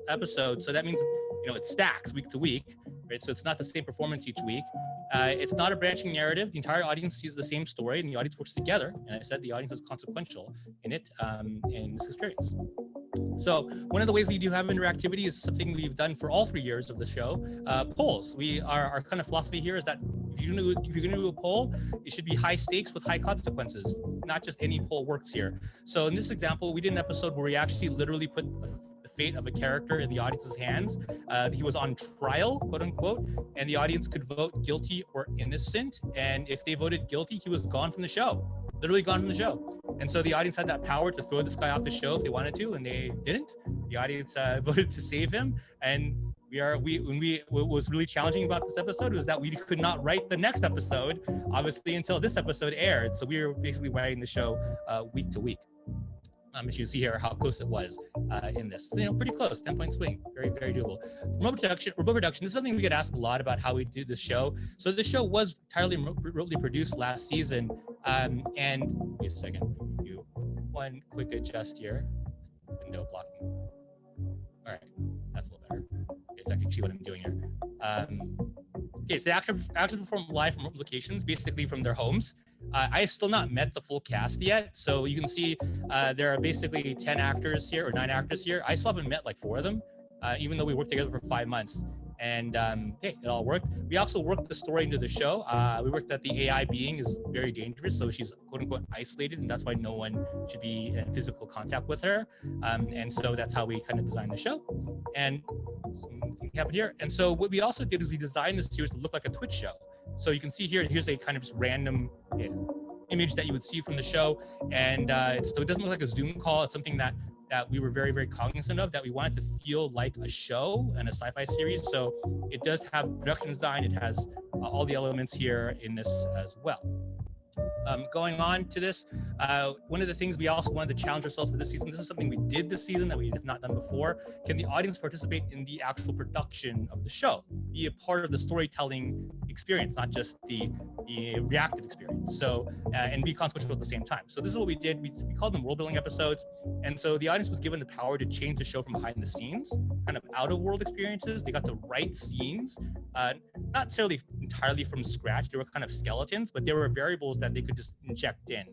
episodes, so that means it stacks week to week, right? So it's not the same performance each week. It's not a branching narrative. The entire audience sees the same story, and the audience works together. And I said the audience is consequential in it, in this experience. So one of the ways we do have interactivity is something we've done for all 3 years of the show, polls. Our kind of philosophy here is that if you're going to do a poll, it should be high stakes with high consequences. Not just any poll works here. So in this example, we did an episode where we actually literally put the fate of a character in the audience's hands. He was on trial, quote unquote, and the audience could vote guilty or innocent. And if they voted guilty, he was gone from the show, literally gone from the show. And so the audience had that power to throw this guy off the show if they wanted to, and they didn't. The audience voted to save him. And what was really challenging about this episode was that we could not write the next episode, obviously, until this episode aired. So we were basically writing the show week to week. As you see here, how close it was in this. Pretty close, 10-point swing, very, very doable. Remote production, this is something we get asked a lot about how we do the show. So the show was entirely remotely produced last season. And wait a second, do one quick adjust here. Window blocking. All right, that's a little better. Okay, so I can see what I'm doing here. Okay, so the actors perform live from locations, basically from their homes. I have still not met the full cast yet. So you can see there are basically 10 actors here, or 9 actors here. I still haven't met like 4 of them, even though we worked together for 5 months. And hey, it all worked. We also worked the story into the show. We worked that the AI being is very dangerous. So she's quote unquote isolated, and that's why no one should be in physical contact with her. And so that's how we kind of designed the show. And something happened here. And so what we also did is we designed this series to look like a Twitch show. So you can see here's a kind of just random image that you would see from the show. And so it doesn't look like a Zoom call. It's something that we were very, very cognizant of, that we wanted to feel like a show and a sci-fi series. So it does have production design. It has all the elements here in this as well. Going on to this, one of the things we also wanted to challenge ourselves for this season, this is something we did this season that we have not done before. Can the audience participate in the actual production of the show? Be a part of the storytelling experience, not just the reactive experience. So, and be consequential at the same time. So this is what we did. We called them world building episodes. And so the audience was given the power to change the show from behind the scenes, kind of out of world experiences. They got to write scenes, not necessarily entirely from scratch. They were kind of skeletons, but there were variables that they could just inject in.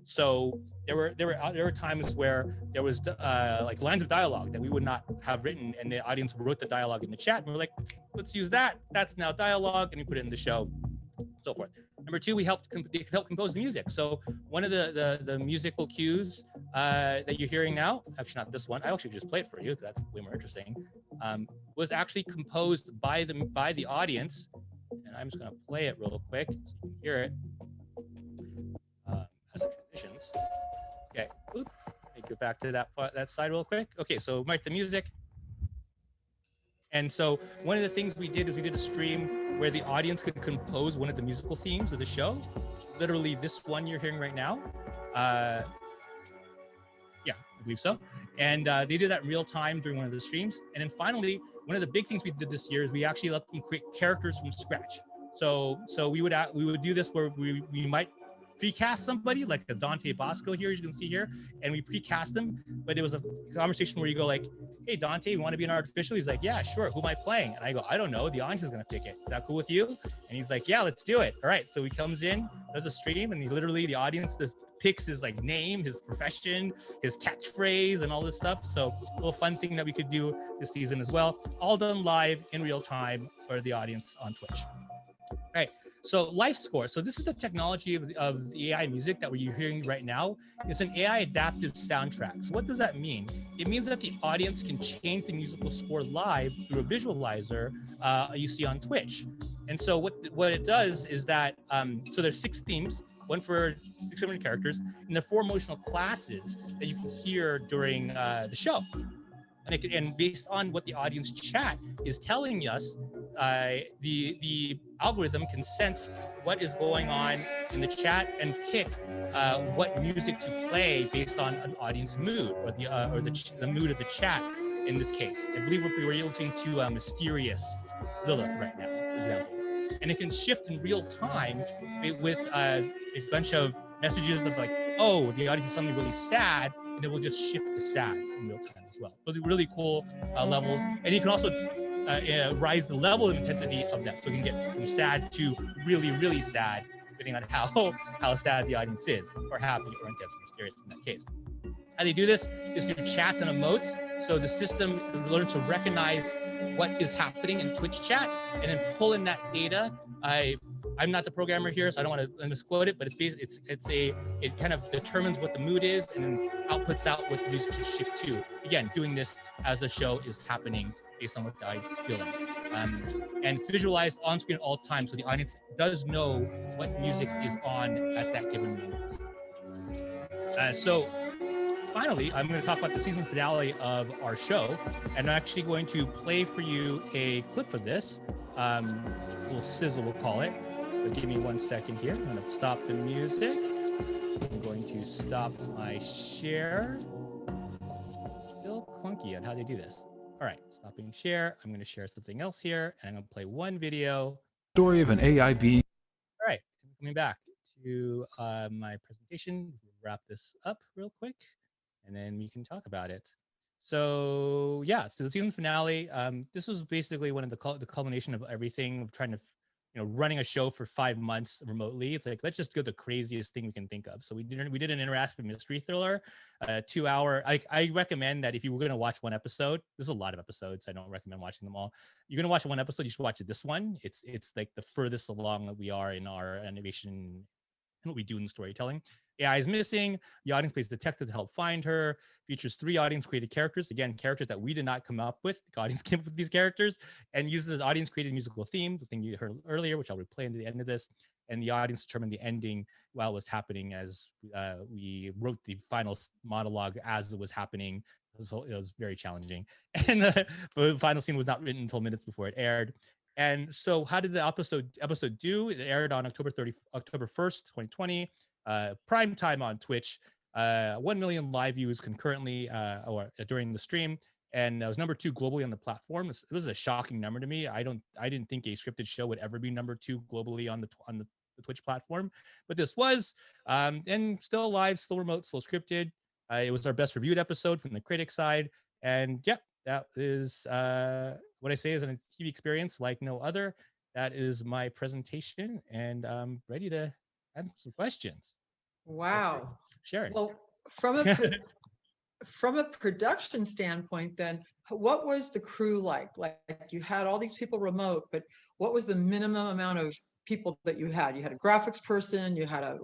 So there were times where there was like lines of dialogue that we would not have written, and the audience wrote the dialogue in the chat, and we're like, let's use that. That's now dialogue, and we put it in the show, so forth. Number 2, they could help compose the music. So one of the musical cues that you're hearing now, actually not this one, I actually just play it for you, that's way more interesting, was actually composed by the audience. And I'm just gonna play it real quick so you can hear it as it transitions. Okay, oop, let me go back to that side real quick. Okay, so mic the music. And so one of the things we did is we did a stream where the audience could compose one of the musical themes of the show. Literally this one you're hearing right now. Yeah, I believe so. And they did that in real time during one of the streams. And then finally, one of the big things we did this year is we actually let them create characters from scratch. So we would do this where we might precast somebody like the Dante Bosco here, as you can see here, and we precast them. But it was a conversation where you go like, hey, Dante, you want to be an artificial? He's like, yeah, sure. Who am I playing? And I go, I don't know. The audience is going to pick it. Is that cool with you? And he's like, yeah, let's do it. All right. So he comes in, does a stream, and the audience just picks his like name, his profession, his catchphrase, and all this stuff. So a little fun thing that we could do this season as well. All done live in real time for the audience on Twitch. All right. So life score. So this is the technology of the AI music that we're hearing right now. It's an AI adaptive soundtrack. So what does that mean? It means that the audience can change the musical score live through a visualizer you see on Twitch. And so what it does is that, so there's 6 themes, one for 600 characters, and there are 4 emotional classes that you can hear during the show. And based on what the audience chat is telling us, the algorithm can sense what is going on in the chat and pick what music to play based on an audience mood or the mood of the chat. In this case, I believe we're listening to Mysterious Lilith right now, for example, and it can shift in real time with a bunch of messages of like, oh, the audience is suddenly really sad, and it will just shift to sad in real time as well. So the really cool levels, and you can also rise the level of intensity of that, so you can get from sad to really, really sad, depending on how sad the audience is, or happy, or intense, or mysterious in that case. How they do this is through chats and emotes. So the system learns to recognize what is happening in Twitch chat and then pull in that data. I'm not the programmer here, so I don't want to misquote it, but it kind of determines what the mood is and then outputs out what the music should shift to. Again, doing this as the show is happening based on what the audience is feeling. And it's visualized on screen all the time, so the audience does know what music is on at that given moment. So finally, I'm going to talk about the season finale of our show, and I'm actually going to play for you a clip of this. A little sizzle, we'll call it. So give me 1 second here. I'm going to stop the music. I'm going to stop my share. Still clunky on how they do this. All right, stopping share. I'm going to share something else here, and I'm going to play one video. Story of an AI being. All right, coming back to my presentation. Wrap this up real quick, and then we can talk about it. So yeah, so the season finale. This was basically one of the culmination of everything of trying to, running a show for 5 months remotely. It's like, let's just go the craziest thing we can think of. So we did an interactive mystery thriller, 2 hour. I recommend that if you were going to watch one episode, there's a lot of episodes. I don't recommend watching them all. You're going to watch one episode, you should watch this one. It's like the furthest along that we are in our innovation and what we do in storytelling. AI is missing. The audience plays detective to help find her. Features 3 audience-created characters. Again, characters that we did not come up with. The audience came up with these characters, and uses audience-created musical theme, the thing you heard earlier, which I'll replay into the end of this. And the audience determined the ending while it was happening, as we wrote the final monologue as it was happening. So it was very challenging. And the final scene was not written until minutes before it aired. And so how did the episode do? It aired on October 1st, 2020. Prime time on Twitch, 1 million live views concurrently or during the stream, and it was number 2 globally on the platform. It was a shocking number to me. I didn't think a scripted show would ever be number 2 globally on the Twitch platform, but this was, and still live, still remote, still scripted. It was our best reviewed episode from the critic side, and yeah, that is what I say is a TV experience like no other. That is my presentation, and I'm ready to add some questions. Wow. Sharon. Well, from a production standpoint, then what was the crew like? Like, you had all these people remote, but what was the minimum amount of people that you had? You had a graphics person, you had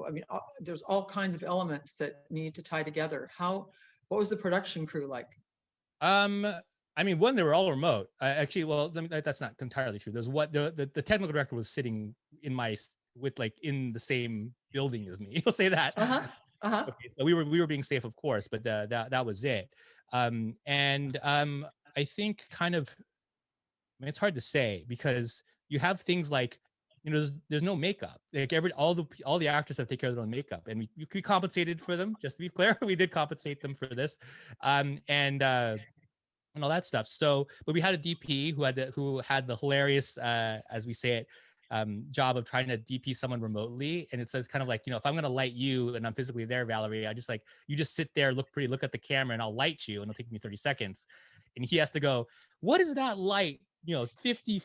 there's all kinds of elements that need to tie together. What was the production crew like? I mean, one, they were all remote. Actually, well, that's not entirely true. There's what the technical director was sitting in in the same building as me. You'll say that. Okay, so we were being safe, of course, but that was it. I think kind of, I mean, it's hard to say because you have things like, there's no makeup. Like all the actors have to take care of their own makeup, and we compensated for them. Just to be clear, we did compensate them for this, and all that stuff. So, but we had a DP who had the hilarious, as we say it, job of trying to DP someone remotely. And it says kind of like, if I'm going to light you and I'm physically there, Valerie, I just you just sit there, look pretty, look at the camera, and I'll light you, and it'll take me 30 seconds. And he has to go, what is that light? 50,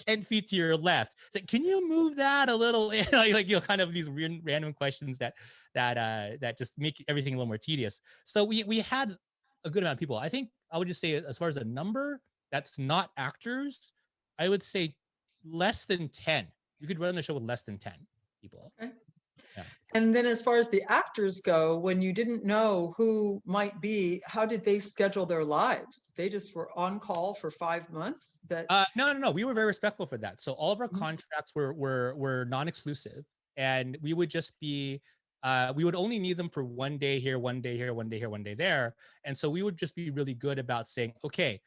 10 feet to your left. It's like, can you move that a little? Kind of these random questions that just make everything a little more tedious. So we had a good amount of people. I think I would just say, as far as a number that's not actors, I would say less than 10 you could run the show with less than 10 people. Okay. Yeah. And then as far as the actors go, when you didn't know who might be, how did they schedule their lives? They just were on call for 5 months? No. We were very respectful for that. So all of our Mhm. contracts were non-exclusive, and we would just be, we would only need them for 1 day here, 1 day here, 1 day here, 1 day there. And so we would just be really good about saying, okay,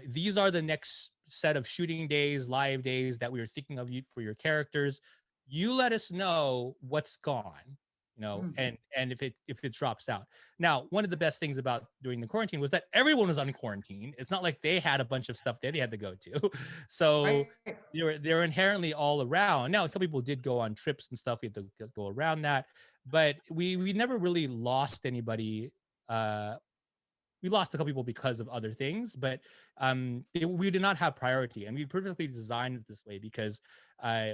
these are the next set of shooting days, live days that we were thinking of you for your characters. You let us know what's gone, and if it drops out. Now, one of the best things about doing the quarantine was that everyone was on quarantine. It's not like they had a bunch of stuff that they had to go to. So Right. they're inherently all around. Now, some people did go on trips and stuff. We had to go around that, but we never really lost anybody. We lost a couple people because of other things, but we did not have priority, and we purposely designed it this way because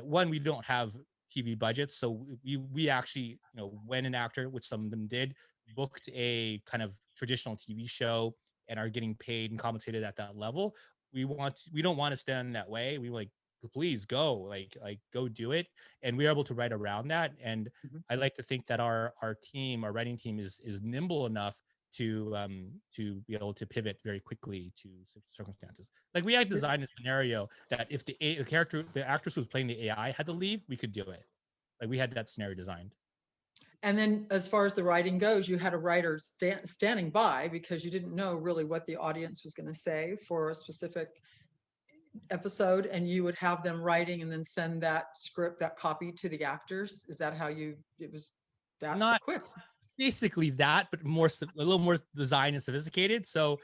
one, we don't have TV budgets, so we actually, when an actor, which some of them did, booked a kind of traditional TV show and are getting paid and compensated at that level, we don't want to stand in that way. We like, please go, like go do it, and we're able to write around that. And I like to think that our writing team is nimble enough to be able to pivot very quickly to circumstances. Like we had designed a scenario that if the actress who was playing the AI had to leave, we could do it. Like we had that scenario designed. And then as far as the writing goes, you had a writer standing by because you didn't know really what the audience was going to say for a specific episode, and you would have them writing and then send that script, that copy to the actors. Is that how it was that Not quick? Basically that, but a little more designed and sophisticated. So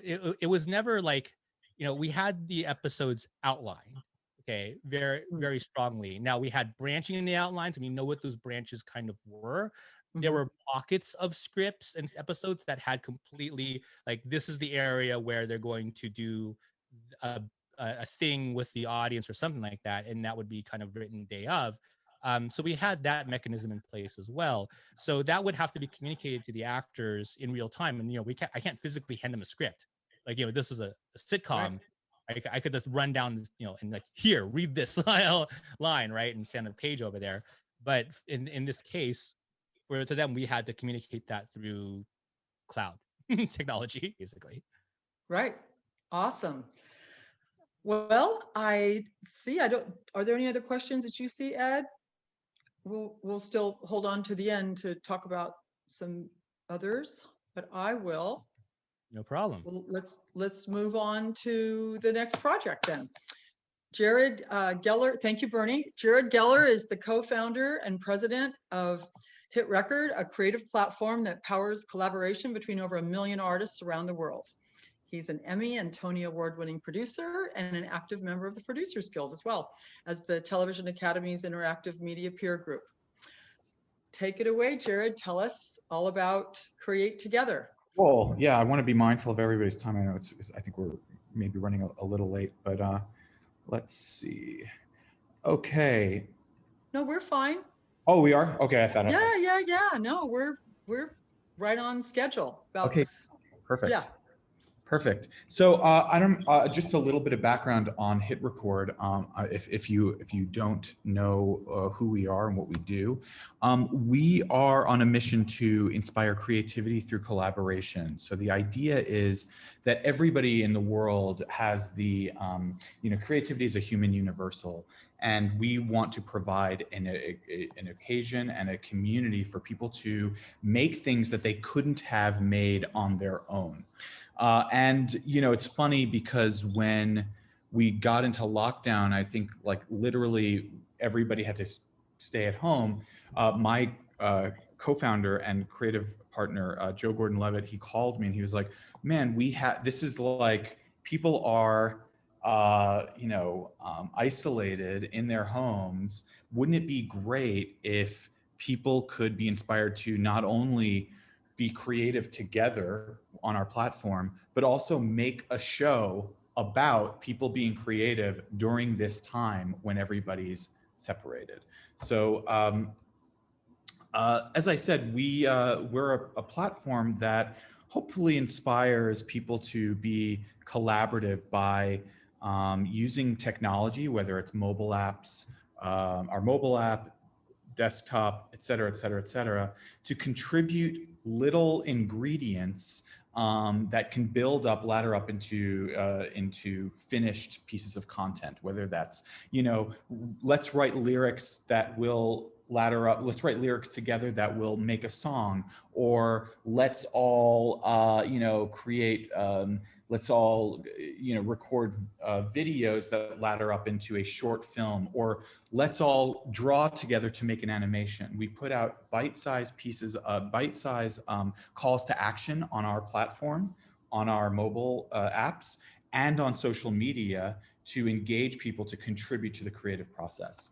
it was never like, we had the episodes outlined, okay, very, very strongly. Now we had branching in the outlines, and we know what those branches kind of were. There were pockets of scripts and episodes that had completely, like, this is the area where they're going to do a thing with the audience or something like that, and that would be kind of written day of. So we had that mechanism in place as well. So that would have to be communicated to the actors in real time. And, I can't physically hand them a script. Like, this was a sitcom. Right. I could just run down, and like, here, read this line, right? And send a page over there. But in this case, to them, we had to communicate that through cloud technology, basically. Right. Awesome. Well, I see. Are there any other questions that you see, Ed? We'll still hold on to the end to talk about some others, but I will. No problem. Well, let's move on to the next project then. Jared Geller, thank you, Bernie. Jared Geller is the co-founder and president of Hit Record, a creative platform that powers collaboration between over 1 million artists around the world. He's an Emmy and Tony Award-winning producer and an active member of the Producers Guild, as well as the Television Academy's Interactive Media Peer Group. Take it away, Jared. Tell us all about Create Together. Well, yeah, I want to be mindful of everybody's time. I know I think we're maybe running a little late, but let's see. Okay. No, we're fine. Oh, we are? Okay, I thought. Yeah. No, we're right on schedule. Okay, perfect. Yeah. Perfect. So just a little bit of background on Hit Record. If you don't know who we are and what we do, we are on a mission to inspire creativity through collaboration. So the idea is that everybody in the world has the, creativity is a human universal, and we want to provide an occasion and a community for people to make things that they couldn't have made on their own. And it's funny because when we got into lockdown, I think like literally everybody had to stay at home. My co-founder and creative partner, Joe Gordon-Levitt, he called me and he was like, man, this is like, people are, isolated in their homes. Wouldn't it be great if people could be inspired to not only be creative together on our platform, but also make a show about people being creative during this time when everybody's separated. So as I said, we're a platform that hopefully inspires people to be collaborative by using technology, whether it's mobile apps, our mobile app, desktop, et cetera, et cetera, et cetera, to contribute little ingredients that can build up, ladder up into finished pieces of content. Whether that's, you know, let's write lyrics that will ladder up. Let's write lyrics together that will make a song, or let's all, you know, create. Let's all, you know, record videos that ladder up into a short film, or let's all draw together to make an animation. We put out bite-sized pieces, bite-sized calls to action on our platform, on our mobile apps, and on social media to engage people to contribute to the creative process.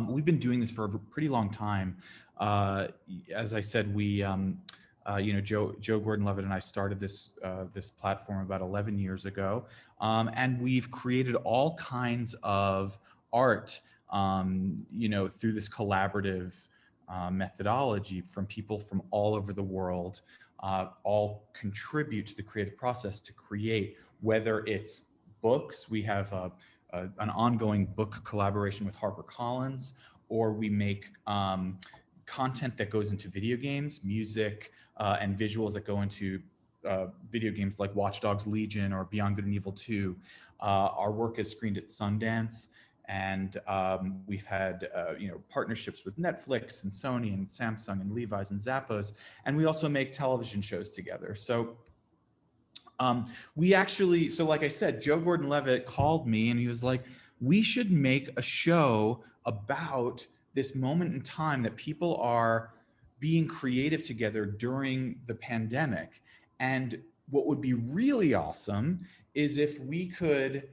We've been doing this for a pretty long time. As I said, we, you know, Joe Gordon-Levitt and I started this this platform about 11 years ago, and we've created all kinds of art, you know, through this collaborative methodology from people from all over the world. All contribute to the creative process to create, whether it's books. We have an ongoing book collaboration with HarperCollins, or we make content that goes into video games, music, and visuals that go into video games like Watch Dogs Legion or Beyond Good and Evil 2. Our work is screened at Sundance, and we've had you know, partnerships with Netflix and Sony and Samsung and Levi's and Zappos, and we also make television shows together. So we actually, so like I said, Joe Gordon-Levitt called me and he was like, we should make a show about this moment in time that people are being creative together during the pandemic. And what would be really awesome is if we could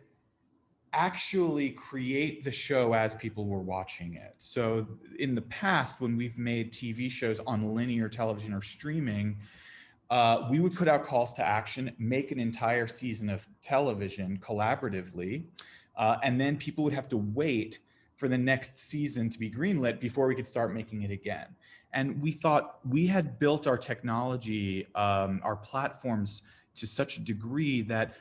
actually create the show as people were watching it. So in the past, when we've made TV shows on linear television or streaming, we would put out calls to action, make an entire season of television collaboratively, and then people would have to wait for the next season to be greenlit before we could start making it again. And we thought we had built our technology, our platforms to such a degree that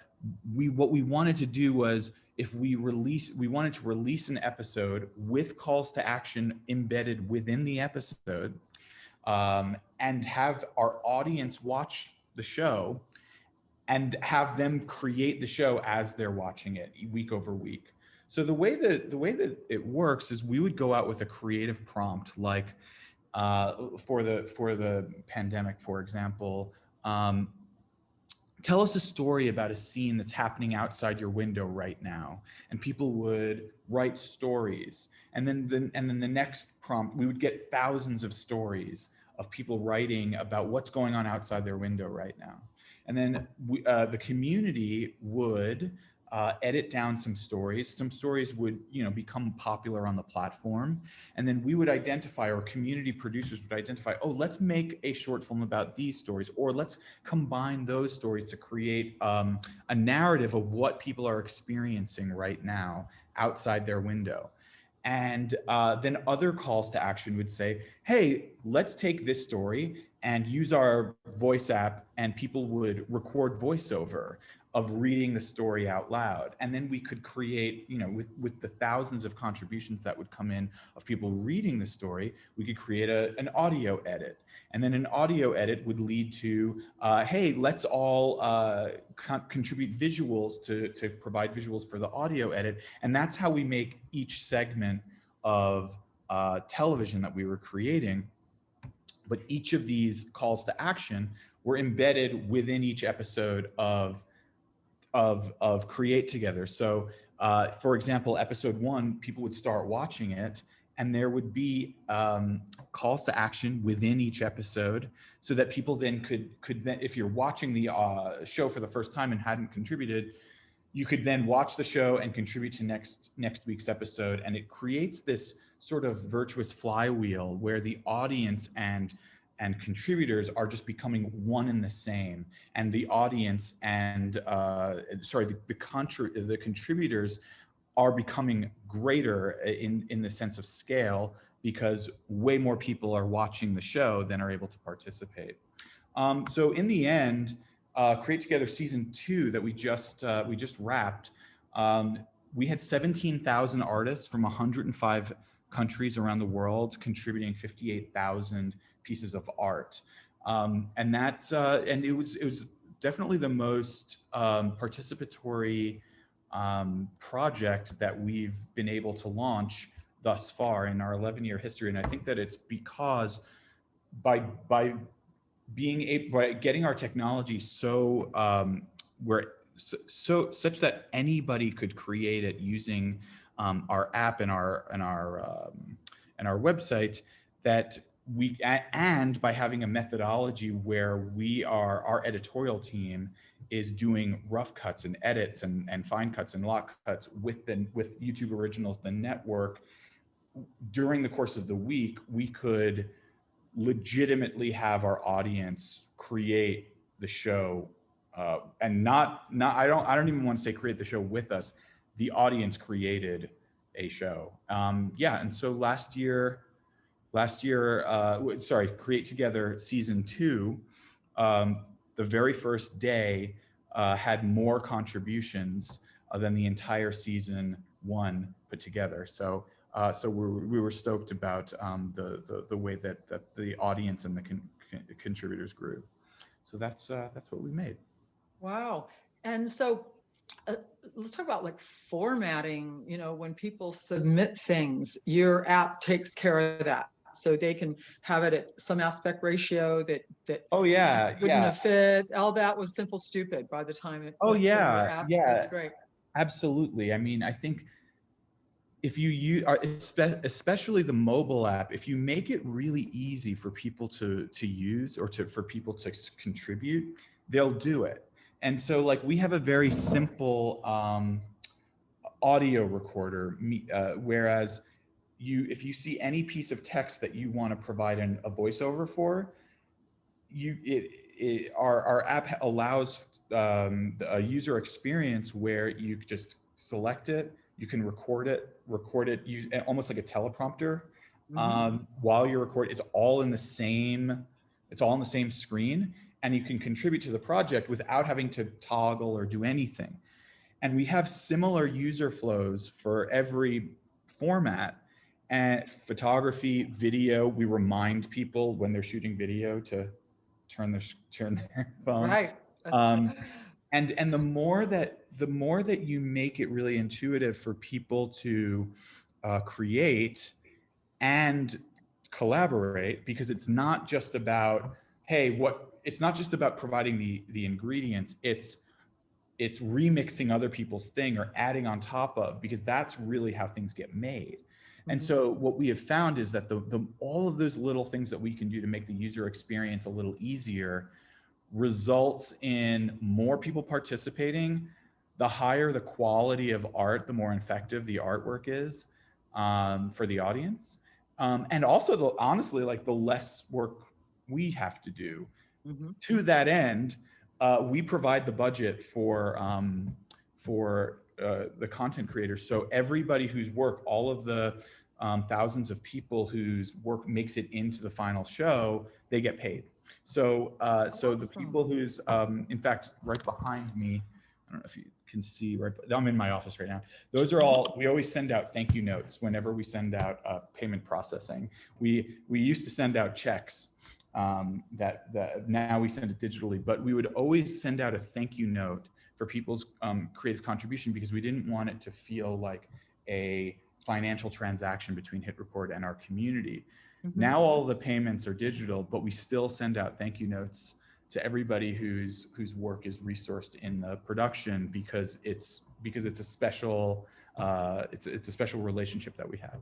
what we wanted to do was, if we wanted to release an episode with calls to action embedded within the episode, and have our audience watch the show and have them create the show as they're watching it week over week. So the way that it works is we would go out with a creative prompt, like for the pandemic, for example, tell us a story about a scene that's happening outside your window right now. And people would write stories. And then the next prompt, we would get thousands of stories of people writing about what's going on outside their window right now. And then the community would edit down some stories. Some stories would, you know, become popular on the platform. And then we would identify, or community producers would identify, oh, let's make a short film about these stories, or let's combine those stories to create a narrative of what people are experiencing right now outside their window. And then other calls to action would say, hey, let's take this story and use our voice app, and people would record voiceover of reading the story out loud. And then we could create, you know, with the thousands of contributions that would come in of people reading the story, we could create an audio edit. And then an audio edit would lead to, hey, let's all contribute visuals to provide visuals for the audio edit. And that's how we make each segment of television that we were creating. But each of these calls to action were embedded within each episode of Create Together. So for example, episode 1, people would start watching it, and there would be calls to action within each episode, so that people then could then, if you're watching the show for the first time and hadn't contributed, you could then watch the show and contribute to next week's episode. And it creates this sort of virtuous flywheel where the audience and contributors are just becoming one and the same, and the audience and the contributors are becoming greater in the sense of scale, because way more people are watching the show than are able to participate. So in the end, Create Together season 2 that we just wrapped We had 17,000 artists from 105 countries around the world contributing 58,000 pieces of art. And it was definitely the most participatory project that we've been able to launch thus far in our 11-year history. And I think that it's because by getting our technology such that anybody could create it using our app and our website, that and by having a methodology where our editorial team is doing rough cuts and edits and fine cuts and lock cuts with YouTube Originals, the network, during the course of the week, we could legitimately have our audience create the show, and I don't even want to say create the show with us. The audience created a show. And so last year, Create Together season 2, the very first day had more contributions than the entire season 1 put together. So we were stoked about the way that the audience and the contributors grew. So that's what we made. Wow. And so let's talk about like formatting. When people submit things, your app takes care of that. So they can have it at some aspect ratio that wouldn't have fit. All that was simple stupid by the time it went through your app. That's great. Absolutely. I mean, I think if you use, especially the mobile app, if you make it really easy for people to use or for people to contribute, they'll do it. And so like we have a very simple audio recorder, whereas if you see any piece of text that you want to provide a voiceover for, our app allows a user experience where you just select it, you can record it almost like a teleprompter. While you're recording, it's all in the same screen, and you can contribute to the project without having to toggle or do anything. And we have similar user flows for every format. And photography, video, we remind people when they're shooting video to turn their phone. Right. And the more that you make it really intuitive for people to create and collaborate, because it's not just about providing the ingredients, it's remixing other people's thing or adding on top of, because that's really how things get made. And so what we have found is that all of those little things that we can do to make the user experience a little easier results in more people participating. The higher the quality of art, the more effective the artwork is for the audience. And also, honestly, like the less work we have to do. To that end, we provide the budget for the content creators. So everybody whose work, all of the thousands of people whose work makes it into the final show, they get paid. So the people whose, in fact, right behind me, I don't know if you can see, I'm in my office right now. Those are all, we always send out thank you notes whenever we send out payment processing. We used to send out checks that now we send it digitally, but we would always send out a thank you note for people's creative contribution, because we didn't want it to feel like a financial transaction between Hit Record and our community. Now all the payments are digital, but we still send out thank you notes to everybody whose work is resourced in the production, because it's a special relationship that we have.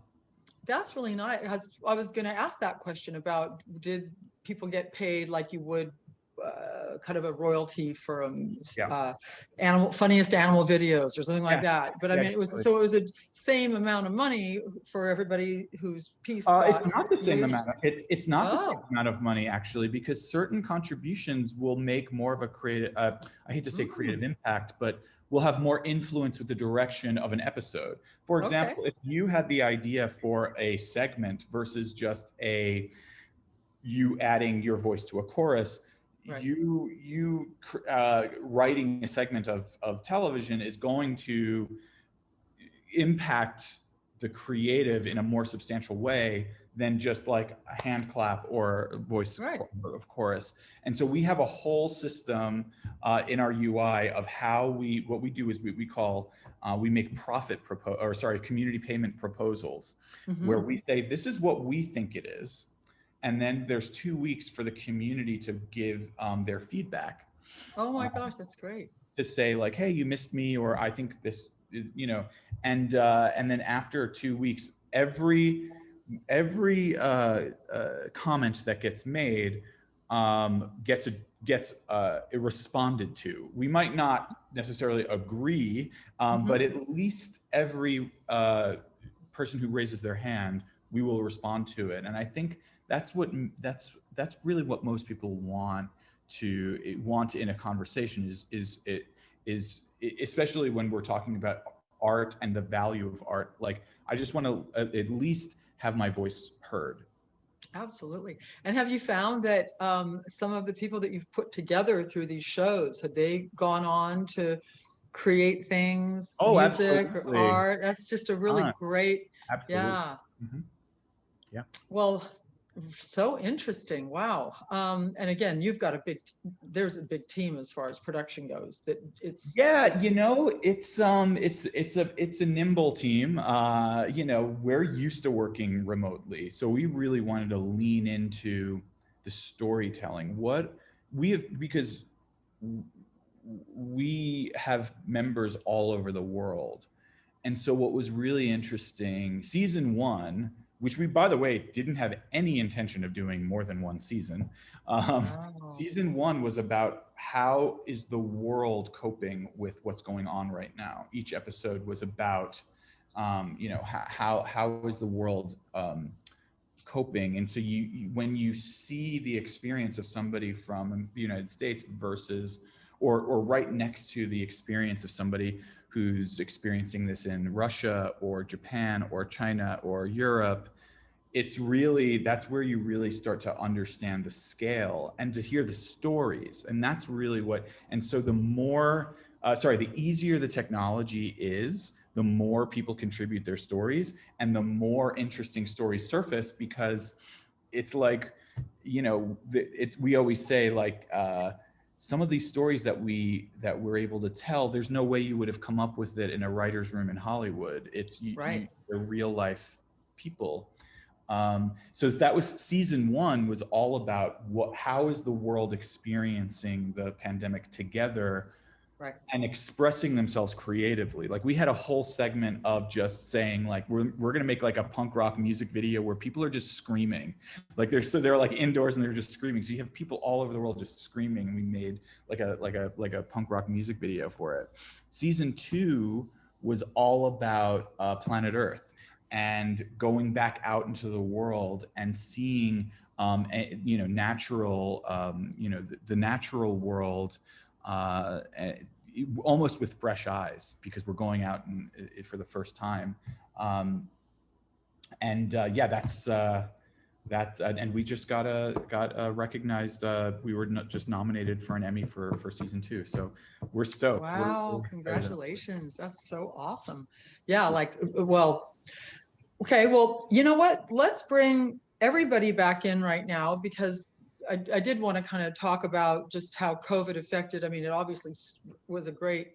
That's really nice. I was going to ask that question about, did people get paid like you would kind of a royalty for funniest animal videos or something like that? But I mean, it was a same amount of money for everybody whose piece got it's not the same used. amount. It's not the same amount of money, actually, because certain contributions will make more of a creative, I hate to say creative impact, but will have more influence with the direction of an episode. For example, if you had the idea for a segment versus just you adding your voice to a chorus, Right. writing a segment of television is going to impact the creative in a more substantial way than just like a hand clap or voice Right. of chorus. And so we have a whole system in our UI of how what we do is we call, we make community payment proposals, where we say, this is what we think it is. And then there's 2 weeks for the community to give their feedback. Oh my gosh, that's great. To say like, hey, you missed me, or I think this, and then after 2 weeks, every comment that gets made gets responded to. We might not necessarily agree, but at least every person who raises their hand, we will respond to it. And I think that's really what most people want in a conversation is especially when we're talking about art and the value of art. Like, I just want to at least have my voice heard. Absolutely. And have you found that some of the people that you've put together through these shows, have they gone on to create things, music absolutely. or art? That's just a really great, absolutely. Yeah. Yeah. Well, so interesting. Wow. And again, you've got there's a big team as far as production goes. That it's it's a nimble team. We're used to working remotely, so we really wanted to lean into the storytelling. Because we have members all over the world. And so what was really interesting, season 1, which we, by the way, didn't have any intention of doing more than one season. Season 1 was about how is the world coping with what's going on right now. Each episode was about, how is the world coping? And so when you see the experience of somebody from the United States versus, or right next to the experience of somebody who's experiencing this in Russia or Japan or China or Europe, that's where you really start to understand the scale and to hear the stories. And that's really and so the easier the technology is, the more people contribute their stories and the more interesting stories surface, because it's like, we always say, like, some of these stories that we're able to tell, there's no way you would have come up with it in a writer's room in Hollywood. They're real life people. So that was season 1, was all about how is the world experiencing the pandemic together, and expressing themselves creatively. Like, we had a whole segment of just saying, like, we're going to make like a punk rock music video where people are just screaming. Like, they're like indoors and they're just screaming. So you have people all over the world just screaming. And we made like a punk rock music video for it. Season 2 was all about planet Earth and going back out into the world and seeing, natural, the natural world, almost with fresh eyes, because we're going out for the first time. And we just got recognized. We were just nominated for an Emmy for season 2. So we're stoked. Wow, congratulations. That's so awesome. Yeah, okay, well, you know what? Let's bring everybody back in right now, because I did want to kind of talk about just how COVID affected. I mean, it obviously was a great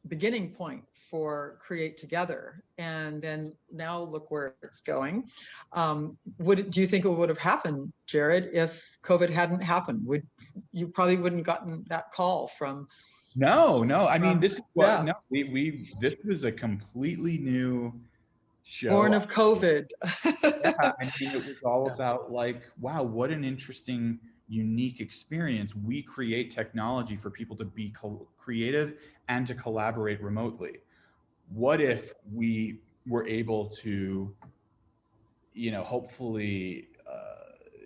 beginning point for Create Together. And then now look where it's going. Do you think it would have happened, Jared, if COVID hadn't happened? You probably wouldn't gotten that call from? No. I mean, this is what, no, this was a completely new show. Born of COVID. Yeah, I mean, it was all about, like, wow, what an interesting, unique experience. We create technology for people to be creative and to collaborate remotely. What if we were able to, hopefully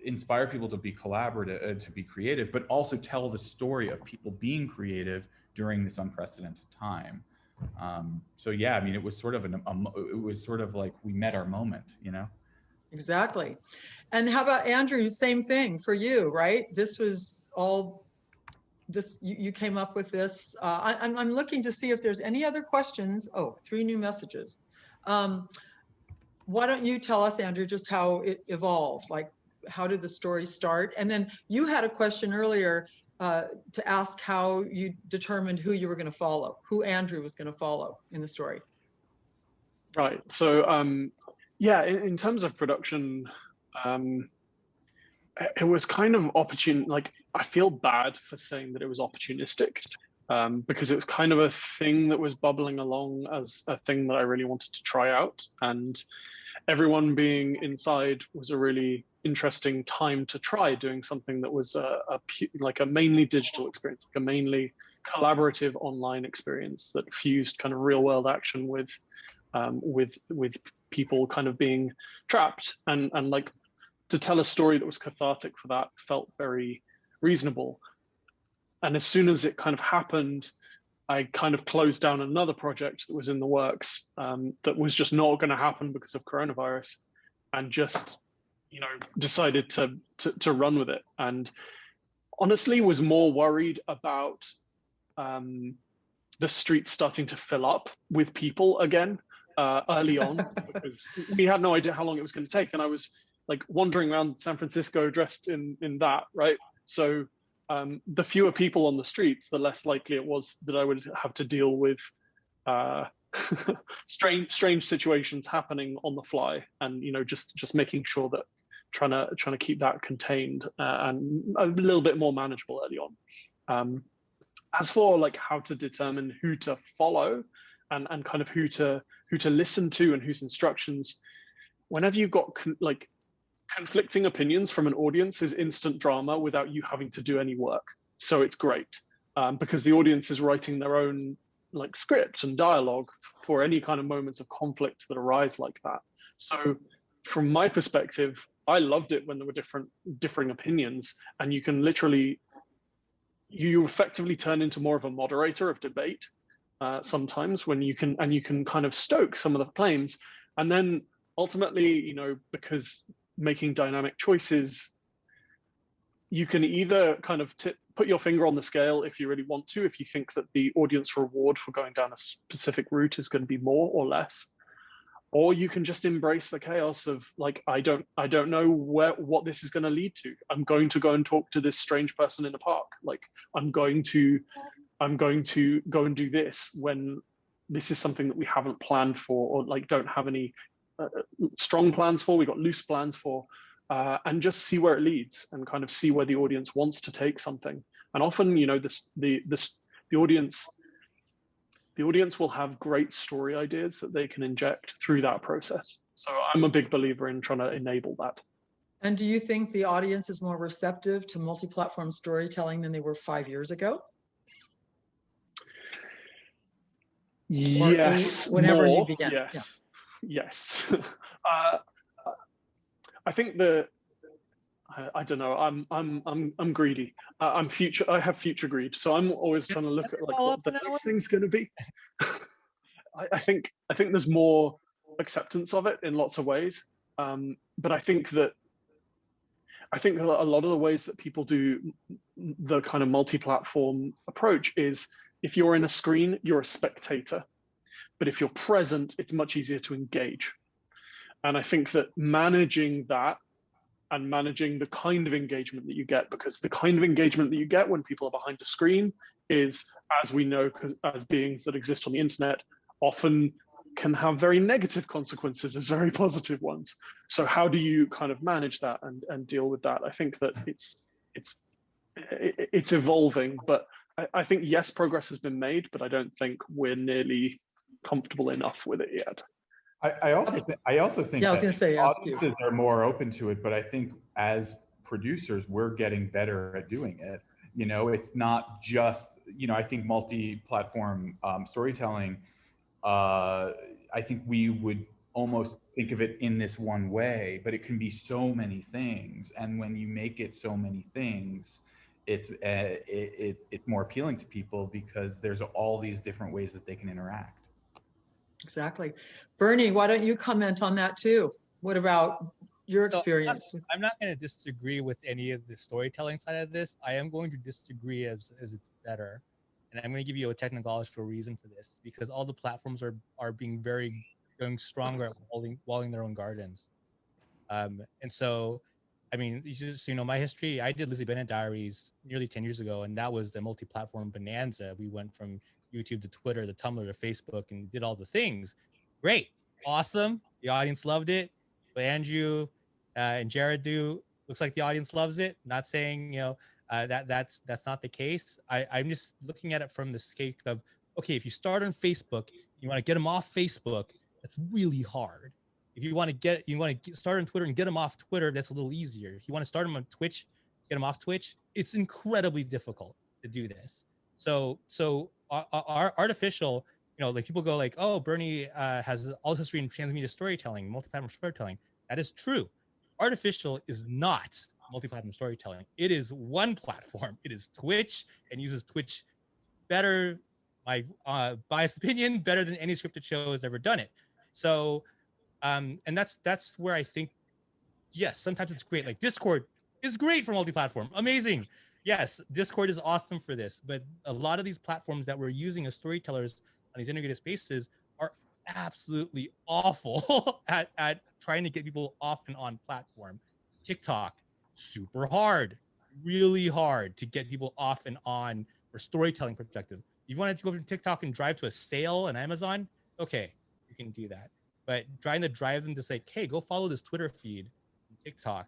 inspire people to be collaborative, to be creative, but also tell the story of people being creative during this unprecedented time. So yeah, I mean, it was sort of like we met our moment, Exactly. And how about Andrew? Same thing for you, right? This was all this, you came up with this. I'm looking to see if there's any other questions. Oh, 3 new messages. Why don't you tell us, Andrew, just how it evolved? Like, how did the story start? And then you had a question earlier to ask how you determined who you were going to follow, who Andrew was going to follow in the story. Right. So, yeah, in terms of production, it was kind of opportune. Like, I feel bad for saying that it was opportunistic, because it was kind of a thing that was bubbling along as a thing that I really wanted to try out. And everyone being inside was a really interesting time to try doing something that was like a mainly digital experience, like a mainly collaborative online experience that fused kind of real world action with people kind of being trapped, and like to tell a story that was cathartic for that felt very reasonable. And as soon as it kind of happened, I kind of closed down another project that was in the works, that was just not going to happen because of coronavirus, and just, you know, decided to run with it. And honestly was more worried about the streets starting to fill up with people again early on, because we had no idea how long it was going to take. And I was like wandering around San Francisco dressed in that, right? So the fewer people on the streets, the less likely it was that I would have to deal with strange situations happening on the fly, and you know, just making sure that trying to keep that contained and a little bit more manageable early on. As for like how to determine who to follow and kind of who to listen to and whose instructions, whenever you've got like conflicting opinions from an audience, is instant drama without you having to do any work. So it's great because the audience is writing their own like script and dialogue for any kind of moments of conflict that arise like that. So from my perspective, I loved it when there were differing opinions, and you can literally, you effectively turn into more of a moderator of debate sometimes when you can kind of stoke some of the claims. And then ultimately, you know, because making dynamic choices, you can either kind of put your finger on the scale if you really want to, if you think that the audience reward for going down a specific route is going to be more or less, or you can just embrace the chaos of like, I don't know what this is going to lead to. I'm going to go and talk to this strange person in the park. Like I'm going to go and do this when this is something that we haven't planned for, or like don't have any strong plans for. We got loose plans for, and just see where it leads, and kind of see where the audience wants to take something. And often, you know, the audience will have great story ideas that they can inject through that process. So I'm a big believer in trying to enable that. And do you think the audience is more receptive to multi-platform storytelling than they were 5 years ago? Yes. Whenever more, you began. yes. Yeah. Yes. I think I don't know. I'm greedy. I have future greed, so I'm always trying to look at like what the next thing's going to be. I think there's more acceptance of it in lots of ways, but I think that a lot of the ways that people do the kind of multi-platform approach is, if you're in a screen, you're a spectator, but if you're present, it's much easier to engage. And I think that managing that and managing the kind of engagement that you get, because the kind of engagement that you get when people are behind a screen is, as we know, as beings that exist on the internet, often can have very negative consequences as very positive ones. So how do you kind of manage that and deal with that? I think that it's evolving, but I think yes, progress has been made, but I don't think we're nearly comfortable enough with it yet. I also think yeah, I was that going to say, audiences are more open to it, but I think as producers, we're getting better at doing it. You know, it's not just, you know, I think multi-platform storytelling, I think we would almost think of it in this one way, but it can be so many things. And when you make it so many things, it's more appealing to people because there's all these different ways that they can interact. Exactly. Bernie, why don't you comment on that too? What about your So experience. I'm not going to disagree with any of the storytelling side of this. I am going to disagree as it's better. And I'm going to give you a technological reason for this, because all the platforms are being going stronger at walling their own gardens. And so, I mean, you just, my history, I did Lizzie Bennett Diaries nearly 10 years ago, and that was the multi-platform bonanza. We went from YouTube to Twitter, to Tumblr, to Facebook, and did all the things. Great. Awesome. The audience loved it. But Andrew and Jared do. Looks like the audience loves it. Not saying, that's not the case. I'm just looking at it from the scale of, okay, if you start on Facebook, you want to get them off Facebook, that's really hard. If you want to start on Twitter and get them off Twitter, that's a little easier. If you want to start them on Twitch, get them off Twitch, it's incredibly difficult to do this. So our artificial, like people go like, oh, Bernie has all this history in transmedia storytelling, multi-platform storytelling. That is true. Artificial is not multi-platform storytelling. It is one platform. It is Twitch, and uses Twitch better, my biased opinion, better than any scripted show has ever done it. So, and that's where I think, yes, sometimes it's great. Like Discord is great for multi-platform, amazing. Yes, Discord is awesome for this, but a lot of these platforms that we're using as storytellers on these integrated spaces are absolutely awful at trying to get people off and on platform. TikTok, super hard, really hard to get people off and on for storytelling perspective. You wanted to go from TikTok and drive to a sale on Amazon, okay, you can do that. But trying to drive them to say, hey, go follow this Twitter feed, TikTok,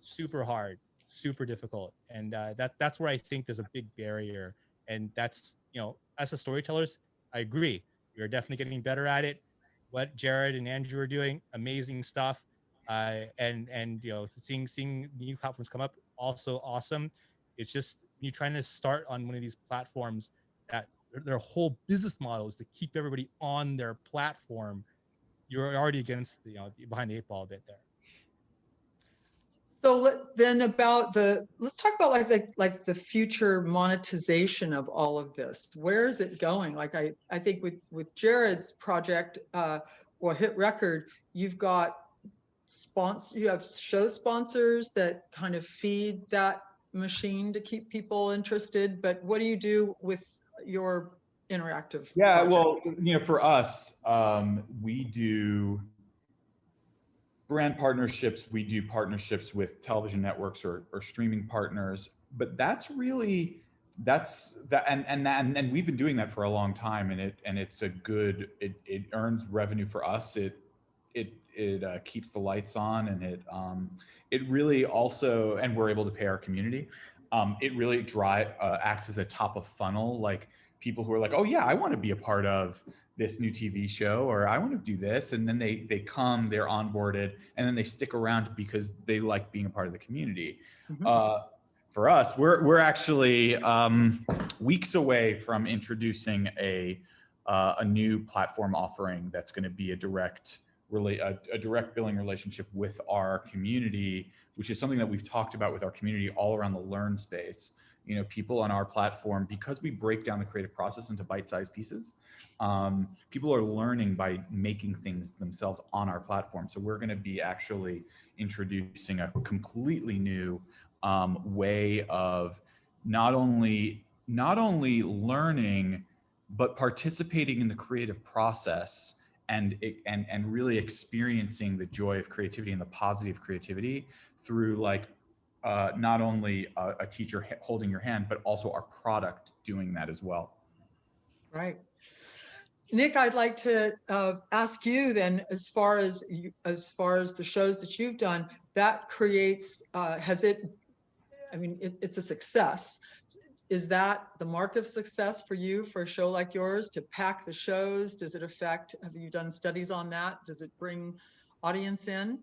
super hard, super difficult. And that's where I think there's a big barrier. And that's, as a storytellers, I agree. You're definitely getting better at it. What Jared and Andrew are doing, amazing stuff. And seeing new platforms come up, also awesome. It's just you trying to start on one of these platforms that their whole business model is to keep everybody on their platform. You're already against behind the eight ball a bit there. So then let's talk about like the future monetization of all of this. Where is it going? Like I think with Jared's project or Hit Record, you've got you have show sponsors that kind of feed that machine to keep people interested. But what do you do with your interactive project? Well, for us, we do brand partnerships, we do partnerships with television networks or streaming partners, but that's that, and we've been doing that for a long time, and it's a good, it earns revenue for us. It keeps the lights on, and it really also, and we're able to pay our community. It really acts as a top of funnel, like people who are like, oh yeah, I want to be a part of this new TV show, or I want to do this. And then they come, they're onboarded, and then they stick around because they like being a part of the community. Mm-hmm. For us, we're actually weeks away from introducing a new platform offering that's going to be a direct billing relationship with our community, which is something that we've talked about with our community all around the learn space. People on our platform, because we break down the creative process into bite-sized pieces, people are learning by making things themselves on our platform. So we're going to be actually introducing a completely new way of not only learning, but participating in the creative process and really experiencing the joy of creativity and the positive creativity through not only a teacher holding your hand, but also our product doing that as well. Right. Nick, I'd like to ask you then, as far as the shows that you've done, that creates, it's a success. Is that the mark of success for you for a show like yours, to pack the shows? Does it affect, have you done studies on that? Does it bring audience in?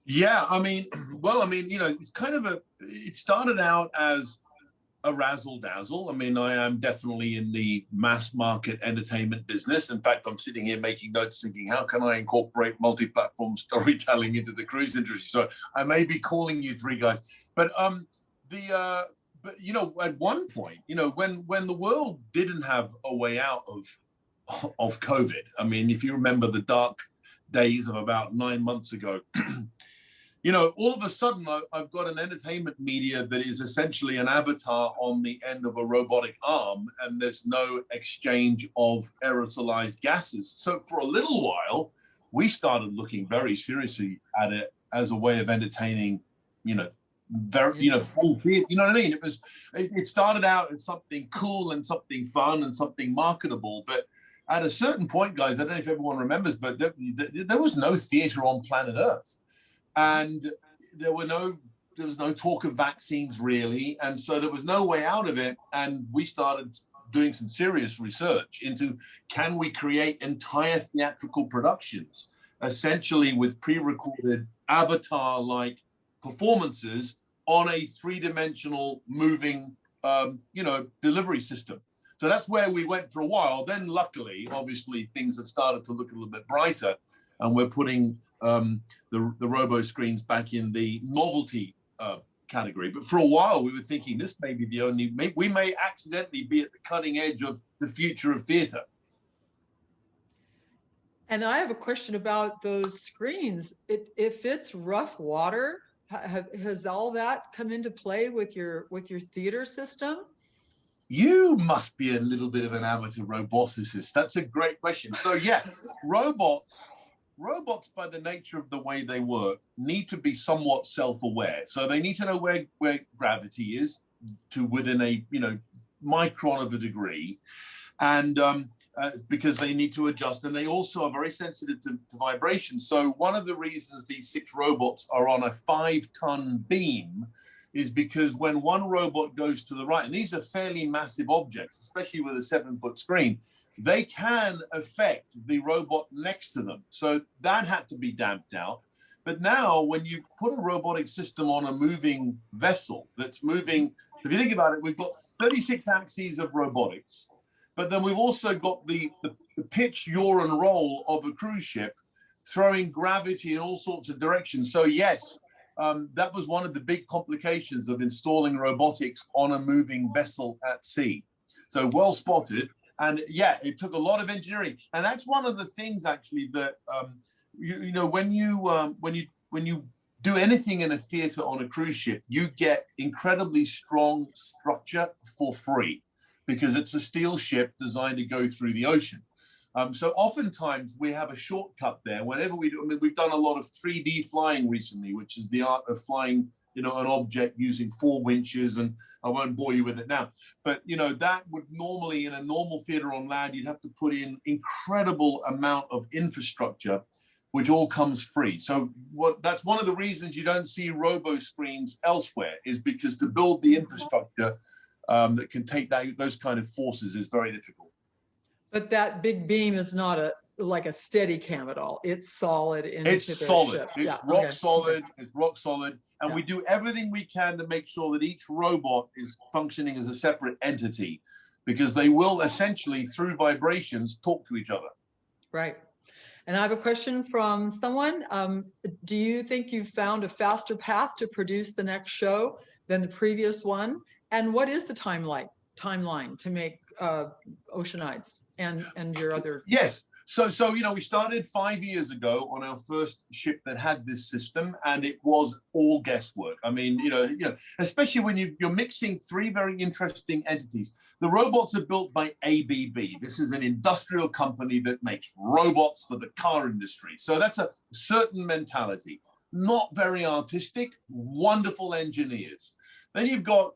Yeah, it's kind of it started out as a razzle dazzle. I am definitely in the mass market entertainment business. In fact, I'm sitting here making notes thinking, how can I incorporate multi-platform storytelling into the cruise industry? So I may be calling you three guys, but at one point, when the world didn't have a way out of COVID, if you remember the dark days of about 9 months ago, you know, all of a sudden I've got an entertainment media that is essentially an avatar on the end of a robotic arm, and there's no exchange of aerosolized gases. So for a little while, we started looking very seriously at it as a way of entertaining, you know, full theater, you know what I mean? It started out as something cool and something fun and something marketable, but at a certain point, guys, I don't know if everyone remembers, but there was no theater on planet Earth. And there was no talk of vaccines really, and so there was no way out of it. And we started doing some serious research into, can we create entire theatrical productions, essentially with pre-recorded avatar-like performances on a three-dimensional moving, delivery system. So that's where we went for a while. Then luckily, obviously, things have started to look a little bit brighter, and we're putting the robo screens back in the novelty category. But for a while we were thinking this may be the only, we may accidentally be at the cutting edge of the future of theater. And I have a question about those screens. If it's rough water, has all that come into play with your theater system? You must be a little bit of an amateur roboticist. That's a great question. So yeah, robots by the nature of the way they work need to be somewhat self-aware. So they need to know where gravity is to within a micron of a degree, and because they need to adjust, and they also are very sensitive to vibration. So one of the reasons these 6 robots are on a 5-ton beam is because when one robot goes to the right, and these are fairly massive objects, especially with a 7-foot screen, they can affect the robot next to them. So that had to be damped out. But now when you put a robotic system on a moving vessel that's moving, if you think about it, we've got 36 axes of robotics, but then we've also got the pitch, yaw, and roll of a cruise ship throwing gravity in all sorts of directions. So yes, that was one of the big complications of installing robotics on a moving vessel at sea. So well spotted. And yeah, it took a lot of engineering, and that's one of the things actually that when you do anything in a theater on a cruise ship, you get incredibly strong structure for free because it's a steel ship designed to go through the ocean. So oftentimes we have a shortcut there. Whenever we do, I mean, we've done a lot of 3D flying recently, which is the art of flying an object using 4 winches, and I won't bore you with it now. But that would normally, in a normal theater on land, you'd have to put in incredible amount of infrastructure, which all comes free. So that's one of the reasons you don't see robo screens elsewhere, is because to build the infrastructure that can take those kind of forces is very difficult. But that big beam is not like a steady cam at all. It's solid into it's the solid. ship. It's Yeah, rock okay. solid. It's rock solid. And Yeah. we do everything we can to make sure that each robot is functioning as a separate entity, because they will essentially, through vibrations, talk to each other. Right. And I have a question from someone. Do you think you've found a faster path to produce the next show than the previous one? And what is the timeline to make Oceanides and your other? Yes. So we started 5 years ago on our first ship that had this system, and it was all guesswork. I mean, especially when you're mixing 3 very interesting entities. The robots are built by ABB. This is an industrial company that makes robots for the car industry. So that's a certain mentality. Not very artistic, wonderful engineers. Then you've got,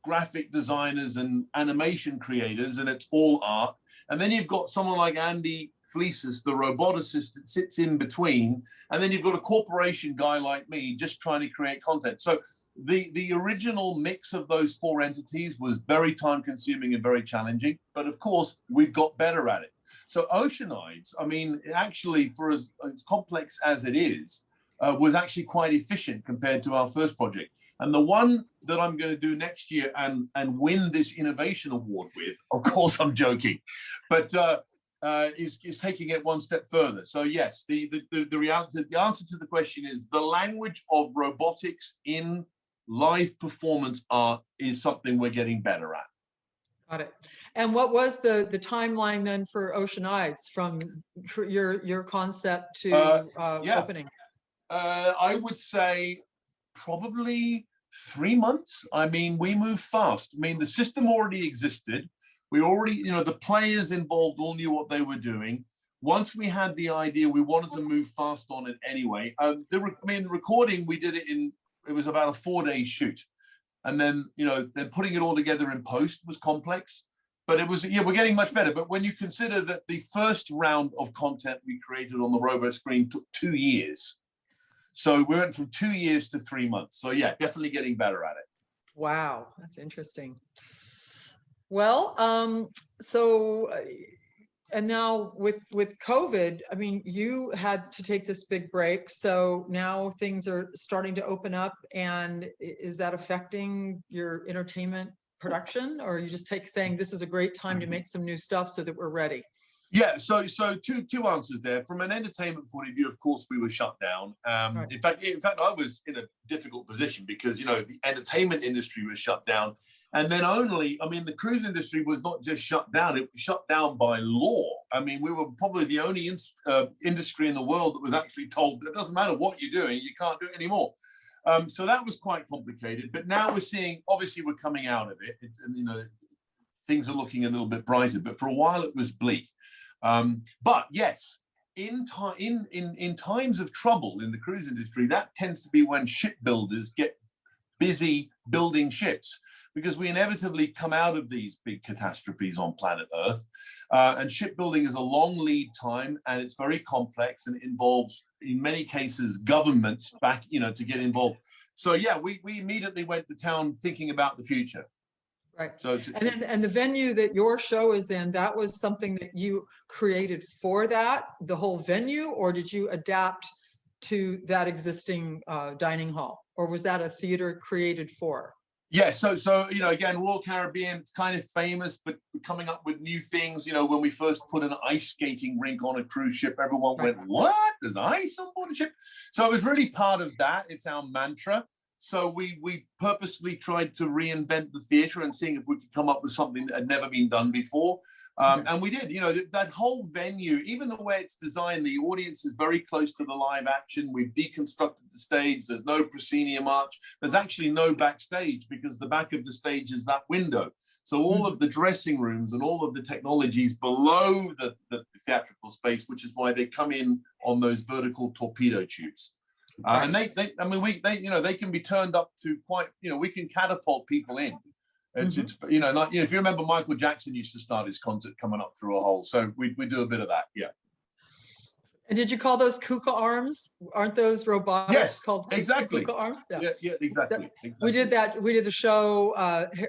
graphic designers and animation creators, and it's all art. And then you've got someone like Andy Fleecis, the roboticist, that sits in between. And then you've got a corporation guy like me just trying to create content. So the original mix of those 4 entities was very time consuming and very challenging. But of course, we've got better at it. So Oceanides, I mean, actually, for as complex as it is, was actually quite efficient compared to our first project. And the one that I'm going to do next year and win this innovation award with, of course I'm joking, but is taking it one step further. So yes, the answer to the question is the language of robotics in live performance art is something we're getting better at. Got it. And what was the timeline then for Oceanides from your concept to opening? I would say probably 3 months. I mean, we move fast. I mean, the system already existed. We already, you know, the players involved all knew what they were doing. Once we had the idea, we wanted to move fast on it anyway. The recording, we did it it was about a 4-day shoot. And then, you know, then putting it all together in post was complex. But it was, yeah, we're getting much better. But when you consider that the first round of content we created on the Robo screen took 2 years. So we went from 2 years to 3 months. So yeah, definitely getting better at it. Wow, that's interesting. Well, and now with COVID, I mean, you had to take this big break. So now things are starting to open up, and is that affecting your entertainment production, or are you just saying this is a great time to make some new stuff so that we're ready? Yeah, so two answers there. From an entertainment point of view, of course, we were shut down. Right. In fact, I was in a difficult position because, you know, the entertainment industry was shut down. And then the cruise industry was not just shut down, it was shut down by law. I mean, we were probably the only industry in the world that was actually told it doesn't matter what you're doing, you can't do it anymore. So that was quite complicated. But now we're seeing, obviously, we're coming out of it. And, you know, things are looking a little bit brighter. But for a while, it was bleak. But yes, in times of trouble in the cruise industry, that tends to be when shipbuilders get busy building ships, because we inevitably come out of these big catastrophes on planet Earth. And shipbuilding is a long lead time, and it's very complex, and it involves, in many cases, governments back, you know, to get involved. So yeah, we immediately went to town thinking about the future. Right. So and the venue that your show is in, that was something that you created for that, the whole venue, or did you adapt to that existing dining hall, or was that a theater created for? Yeah, so you know, again, Royal Caribbean, it's kind of famous, but coming up with new things. You know, when we first put an ice skating rink on a cruise ship, everyone went, "What? There's ice on board a ship?" So it was really part of that. It's our mantra. So we purposely tried to reinvent the theater and seeing if we could come up with something that had never been done before. And we did. You know, that whole venue, even the way it's designed, the audience is very close to the live action. We've deconstructed the stage. There's no proscenium arch. There's actually no backstage, because the back of the stage is that window. So all of the dressing rooms and all of the technologies below the theatrical space, which is why they come in on those vertical torpedo tubes. And they can be turned up to quite, you know, we can catapult people in. It's you know, like, you know, if you remember, Michael Jackson used to start his concert coming up through a hole. So we do a bit of that, yeah. And did you call those Kuka arms? Aren't those robotics? Yes, called exactly. Kuka arms? Yeah, exactly. We did that. We did the show,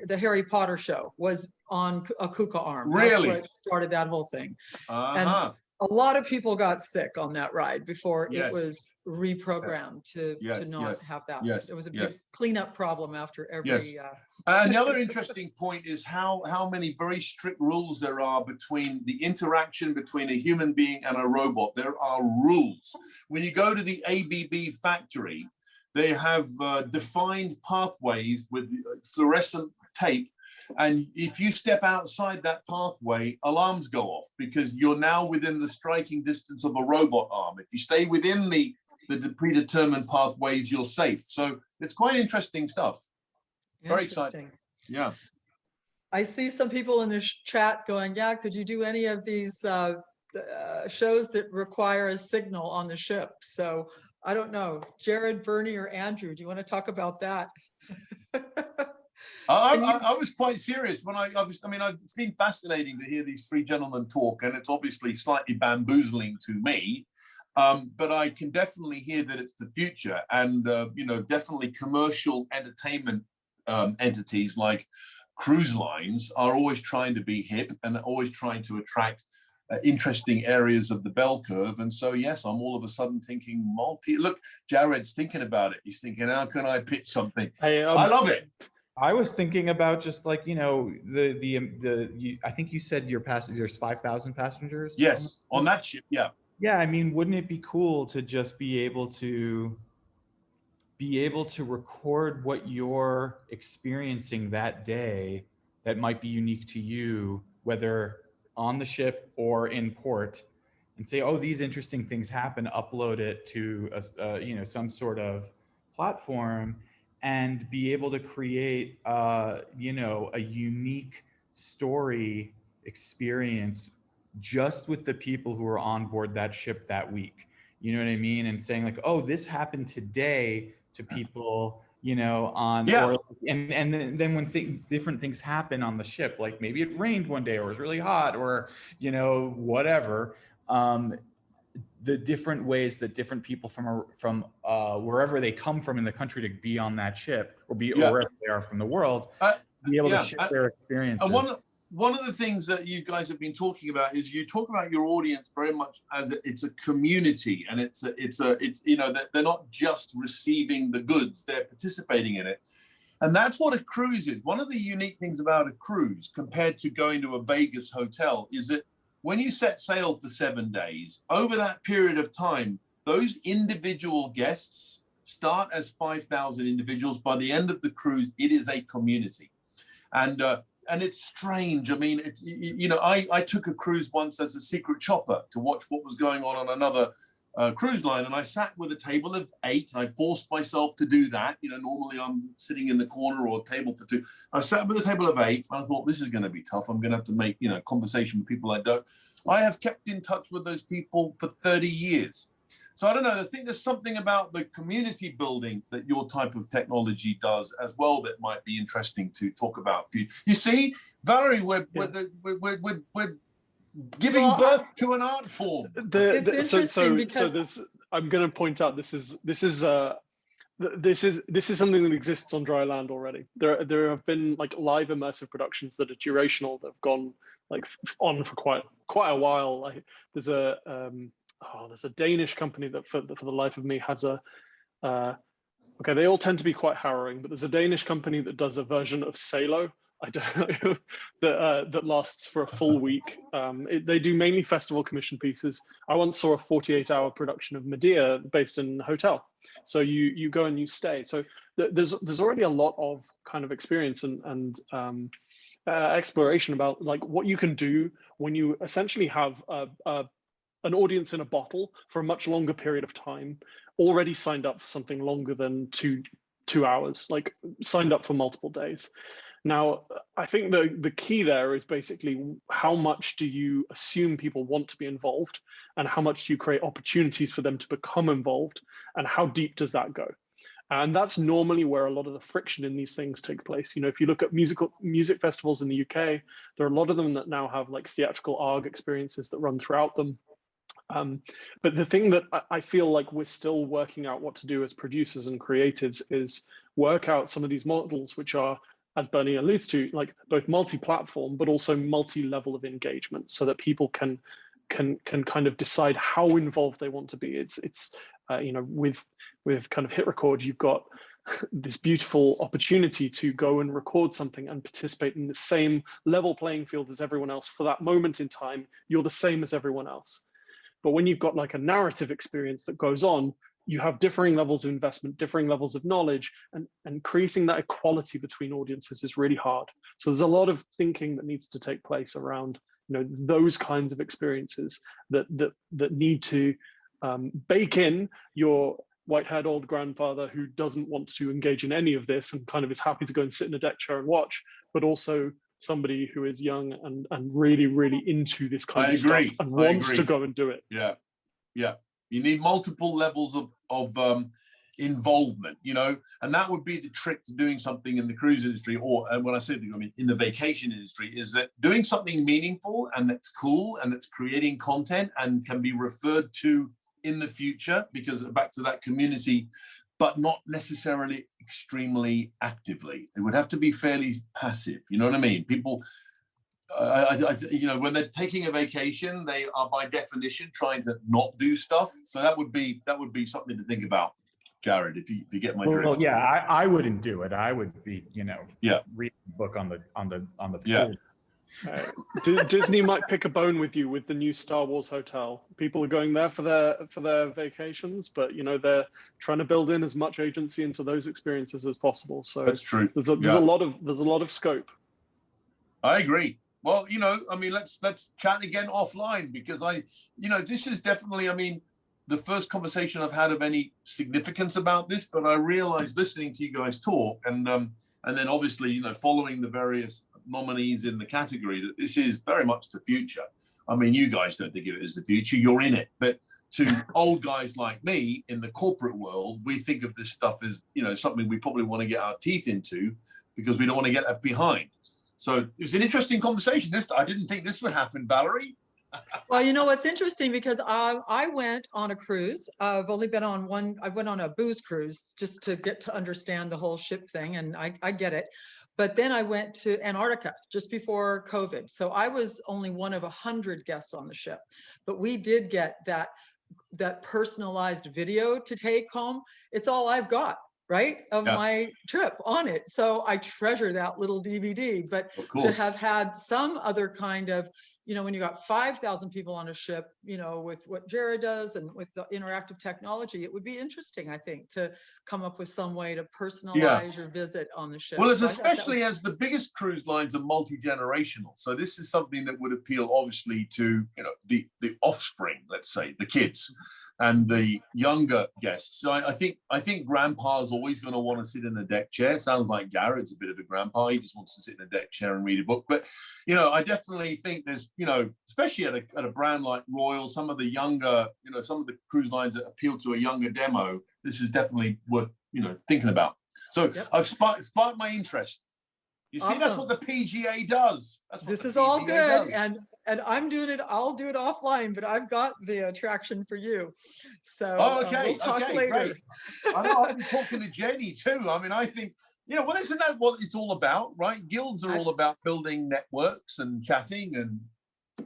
the Harry Potter show was on a Kuka arm. Really? That's what started that whole thing. And a lot of people got sick on that ride before it was reprogrammed to not have that. It was a big cleanup problem after every. And the other interesting point is how many very strict rules there are between the interaction between a human being and a robot. There are rules. When you go to the ABB factory, they have defined pathways with fluorescent tape. And if you step outside that pathway, alarms go off, because you're now within the striking distance of a robot arm. If you stay within the predetermined pathways, you're safe. So it's quite interesting stuff. Very exciting. Yeah. I see some people in this chat going, yeah, could you do any of these shows that require a signal on the ship? So I don't know, Jared, Bernie, or Andrew, do you want to talk about that? I was quite serious when it's been fascinating to hear these three gentlemen talk, and it's obviously slightly bamboozling to me, but I can definitely hear that it's the future, and you know, definitely commercial entertainment entities like cruise lines are always trying to be hip and always trying to attract interesting areas of the bell curve. And so, yes, I'm all of a sudden thinking look, Jared's thinking about it. He's thinking, how can I pitch something? I love it. I was thinking about just like, you know, I think you said your passengers, 5,000 passengers. Yes, on that ship. Yeah. Yeah. I mean, wouldn't it be cool to just be able to record what you're experiencing that day that might be unique to you, whether on the ship or in port, and say, oh, these interesting things happen, upload it to some sort of platform, and be able to create a unique story experience just with the people who are on board that ship that week. You know what I mean? And saying like, oh, this happened today to people, on, Yeah. and then when different things happen on the ship, like maybe it rained one day or it was really hot or, whatever, the different ways that different people from wherever they come from in the country to be on that ship or wherever they are from the world, be able to share their experiences. And one of the things that you guys have been talking about is you talk about your audience very much as it's a community, and it's they're not just receiving the goods, they're participating in it. And that's what a cruise is. One of the unique things about a cruise compared to going to a Vegas hotel is that when you set sail for 7 days, over that period of time, those individual guests start as 5,000 individuals. By the end of the cruise, it is a community. And it's strange. I mean, I took a cruise once as a secret shopper to watch what was going on another cruise line, and I sat with a table of 8. I forced myself to do that. Normally I'm sitting in the corner or a table for 2. I sat with a table of 8, and I thought, this is going to be tough. I'm going to have to make conversation with people I don't. I have kept in touch with those people for 30 years. So I don't know. I think there's something about the community building that your type of technology does as well that might be interesting to talk about. You see, Valerie, we're giving birth to an art form. I'm going to point out this is something that exists on dry land already. There have been like live immersive productions that are durational that have gone like on for quite a while. Like there's a Danish company that for the life of me has okay, they all tend to be quite harrowing, but there's a Danish company that does a version of Salo. I don't know that lasts for a full week. They do mainly festival commission pieces. I once saw a 48-hour production of Medea based in a hotel. So you go and you stay. So there's already a lot of kind of experience and exploration about like what you can do when you essentially have an audience in a bottle for a much longer period of time, already signed up for something longer than two hours, like signed up for multiple days. Now, I think the key there is basically how much do you assume people want to be involved, and how much do you create opportunities for them to become involved, and how deep does that go? And that's normally where a lot of the friction in these things take place. If you look at music festivals in the UK, there are a lot of them that now have like theatrical ARG experiences that run throughout them. But the thing that I feel like we're still working out what to do as producers and creatives is work out some of these models, which are, as Bernie alludes to, like both multi-platform, but also multi-level of engagement, so that people can kind of decide how involved they want to be. It's with kind of hit record, you've got this beautiful opportunity to go and record something and participate in the same level playing field as everyone else. For that moment in time, you're the same as everyone else. But when you've got like a narrative experience that goes on, you have differing levels of investment, differing levels of knowledge, and creating that equality between audiences is really hard. So there's a lot of thinking that needs to take place around those kinds of experiences that need to bake in your white-haired old grandfather who doesn't want to engage in any of this and kind of is happy to go and sit in a deck chair and watch, but also somebody who is young and really, really into this kind of stuff and wants to go and do it. Yeah. You need multiple levels of involvement, and that would be the trick to doing something in the cruise industry, and when I say, I mean in the vacation industry, is that doing something meaningful and that's cool and that's creating content and can be referred to in the future, because back to that community, but not necessarily extremely actively. It would have to be fairly passive. You know what I mean? People, when they're taking a vacation, they are by definition trying to not do stuff. So that would be something to think about, Jared. If you get my drift. Well, yeah, I wouldn't do it. I would be, reading a book on the pool. Yeah. Disney might pick a bone with you with the new Star Wars hotel. People are going there for their vacations, but they're trying to build in as much agency into those experiences as possible. So that's true. There's a lot of scope. I agree. Well, I mean, let's chat again offline, because this is definitely, I mean, the first conversation I've had of any significance about this, but I realized listening to you guys talk and then obviously, following the various nominees in the category, that this is very much the future. I mean, you guys don't think of it as the future, you're in it, but to old guys like me in the corporate world, we think of this stuff as, something we probably want to get our teeth into because we don't want to get left behind. So it was an interesting conversation. I didn't think this would happen, Valerie. Well, what's interesting, because I went on a cruise. I've only been on one. I went on a booze cruise just to get to understand the whole ship thing, and I get it. But then I went to Antarctica just before COVID. So I was only one of 100 guests on the ship, but we did get that personalized video to take home. It's all I've got, right, of my trip on it. So I treasure that little DVD. But to have had some other kind of, when you got 5,000 people on a ship, with what Jared does and with the interactive technology, it would be interesting, I think, to come up with some way to personalize your visit on the ship. Well, especially as the biggest cruise lines are multi-generational. So this is something that would appeal, obviously, to, the offspring, let's say, the kids and the younger guests. So I think grandpa's always going to want to sit in a deck chair. Sounds like Garrett's a bit of a grandpa. He just wants to sit in a deck chair and read a book. But, I definitely think there's, especially at a brand like Royal, some of the younger, some of the cruise lines that appeal to a younger demo, this is definitely worth, thinking about. So I've sparked my interest. You see, that's what the PGA does. This is all good, and I'm doing it. I'll do it offline, but I've got the attraction for you. So we'll talk later. Great. I know I've been talking to Jenny too. I mean, I think, well, isn't that what it's all about, right? Guilds are all about building networks and chatting and,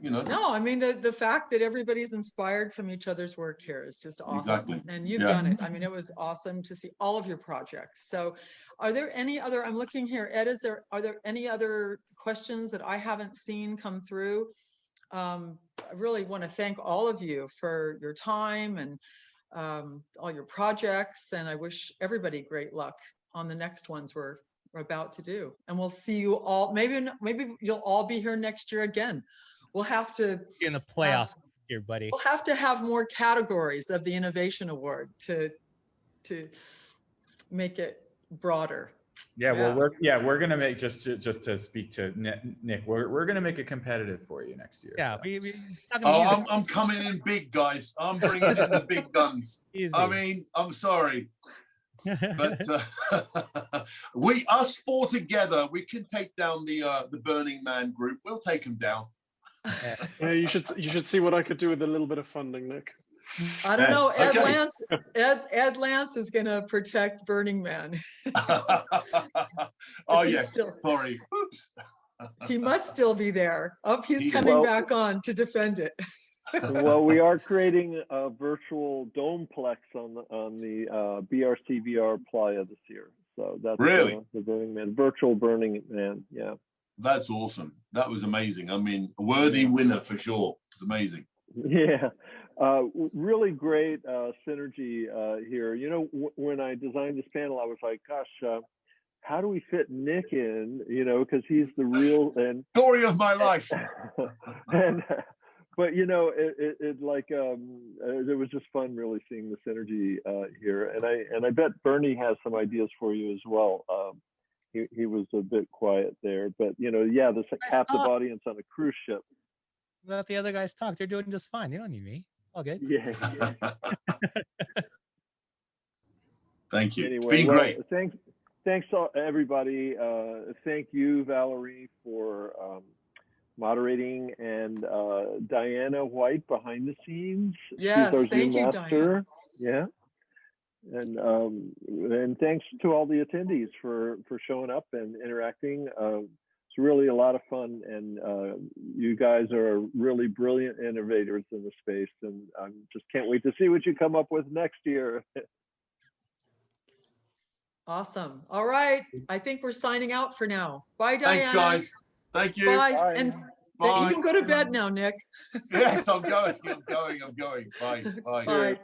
No, I mean, the fact that everybody's inspired from each other's work here is just awesome. Exactly. And you've done it. I mean, it was awesome to see all of your projects. So are there any other, I'm looking here, Ed, are there any other questions that I haven't seen come through? I really want to thank all of you for your time and all your projects. And I wish everybody great luck on the next ones we're about to do. And we'll see you all, maybe you'll all be here next year again. We'll have to in the playoffs here, buddy. We'll have to have more categories of the Innovation Award to make it broader. Yeah, well, we're gonna make just to speak to Nick. We're gonna make it competitive for you next year. Yeah, so. I'm coming in big, guys. I'm bringing in the big guns. Easy. I mean, I'm sorry, but us four together, we can take down the Burning Man group. We'll take them down. Yeah, you should see what I could do with a little bit of funding, Nick. I don't know. Ed Lance is going to protect Burning Man. Oh yes, sorry. Oops. He must still be there. He's coming back on to defend it. Well, we are creating a virtual domeplex on the BRC VR Playa this year. So that's really the Burning Man, virtual Burning Man. Yeah. That's awesome. That was amazing. I mean, a worthy winner for sure. It's amazing. Yeah, really great synergy here. When I designed this panel, I was like, gosh, how do we fit Nick in? Because he's the real story of my life. But it was just fun really seeing the synergy here, and I bet Bernie has some ideas for you as well. He was a bit quiet there, but there's a captive audience on a cruise ship. Let the other guys talk. They're doing just fine. They don't need me. All good. Yeah. Thank you. Anyway, it's been great. Thanks everybody. Thank you, Valerie, for moderating, and Diana White behind the scenes. Yes, thank you, Diana. Yeah. And thanks to all the attendees for showing up and interacting. It's really a lot of fun, and you guys are really brilliant innovators in the space, and I just can't wait to see what you come up with next year. Awesome. All right. I think we're signing out for now. Bye, Diana. Thanks, guys. Thank you. Bye. Bye. And Bye. you can go to bed now, Nick. Yes, I'm going. Bye. Bye. Bye.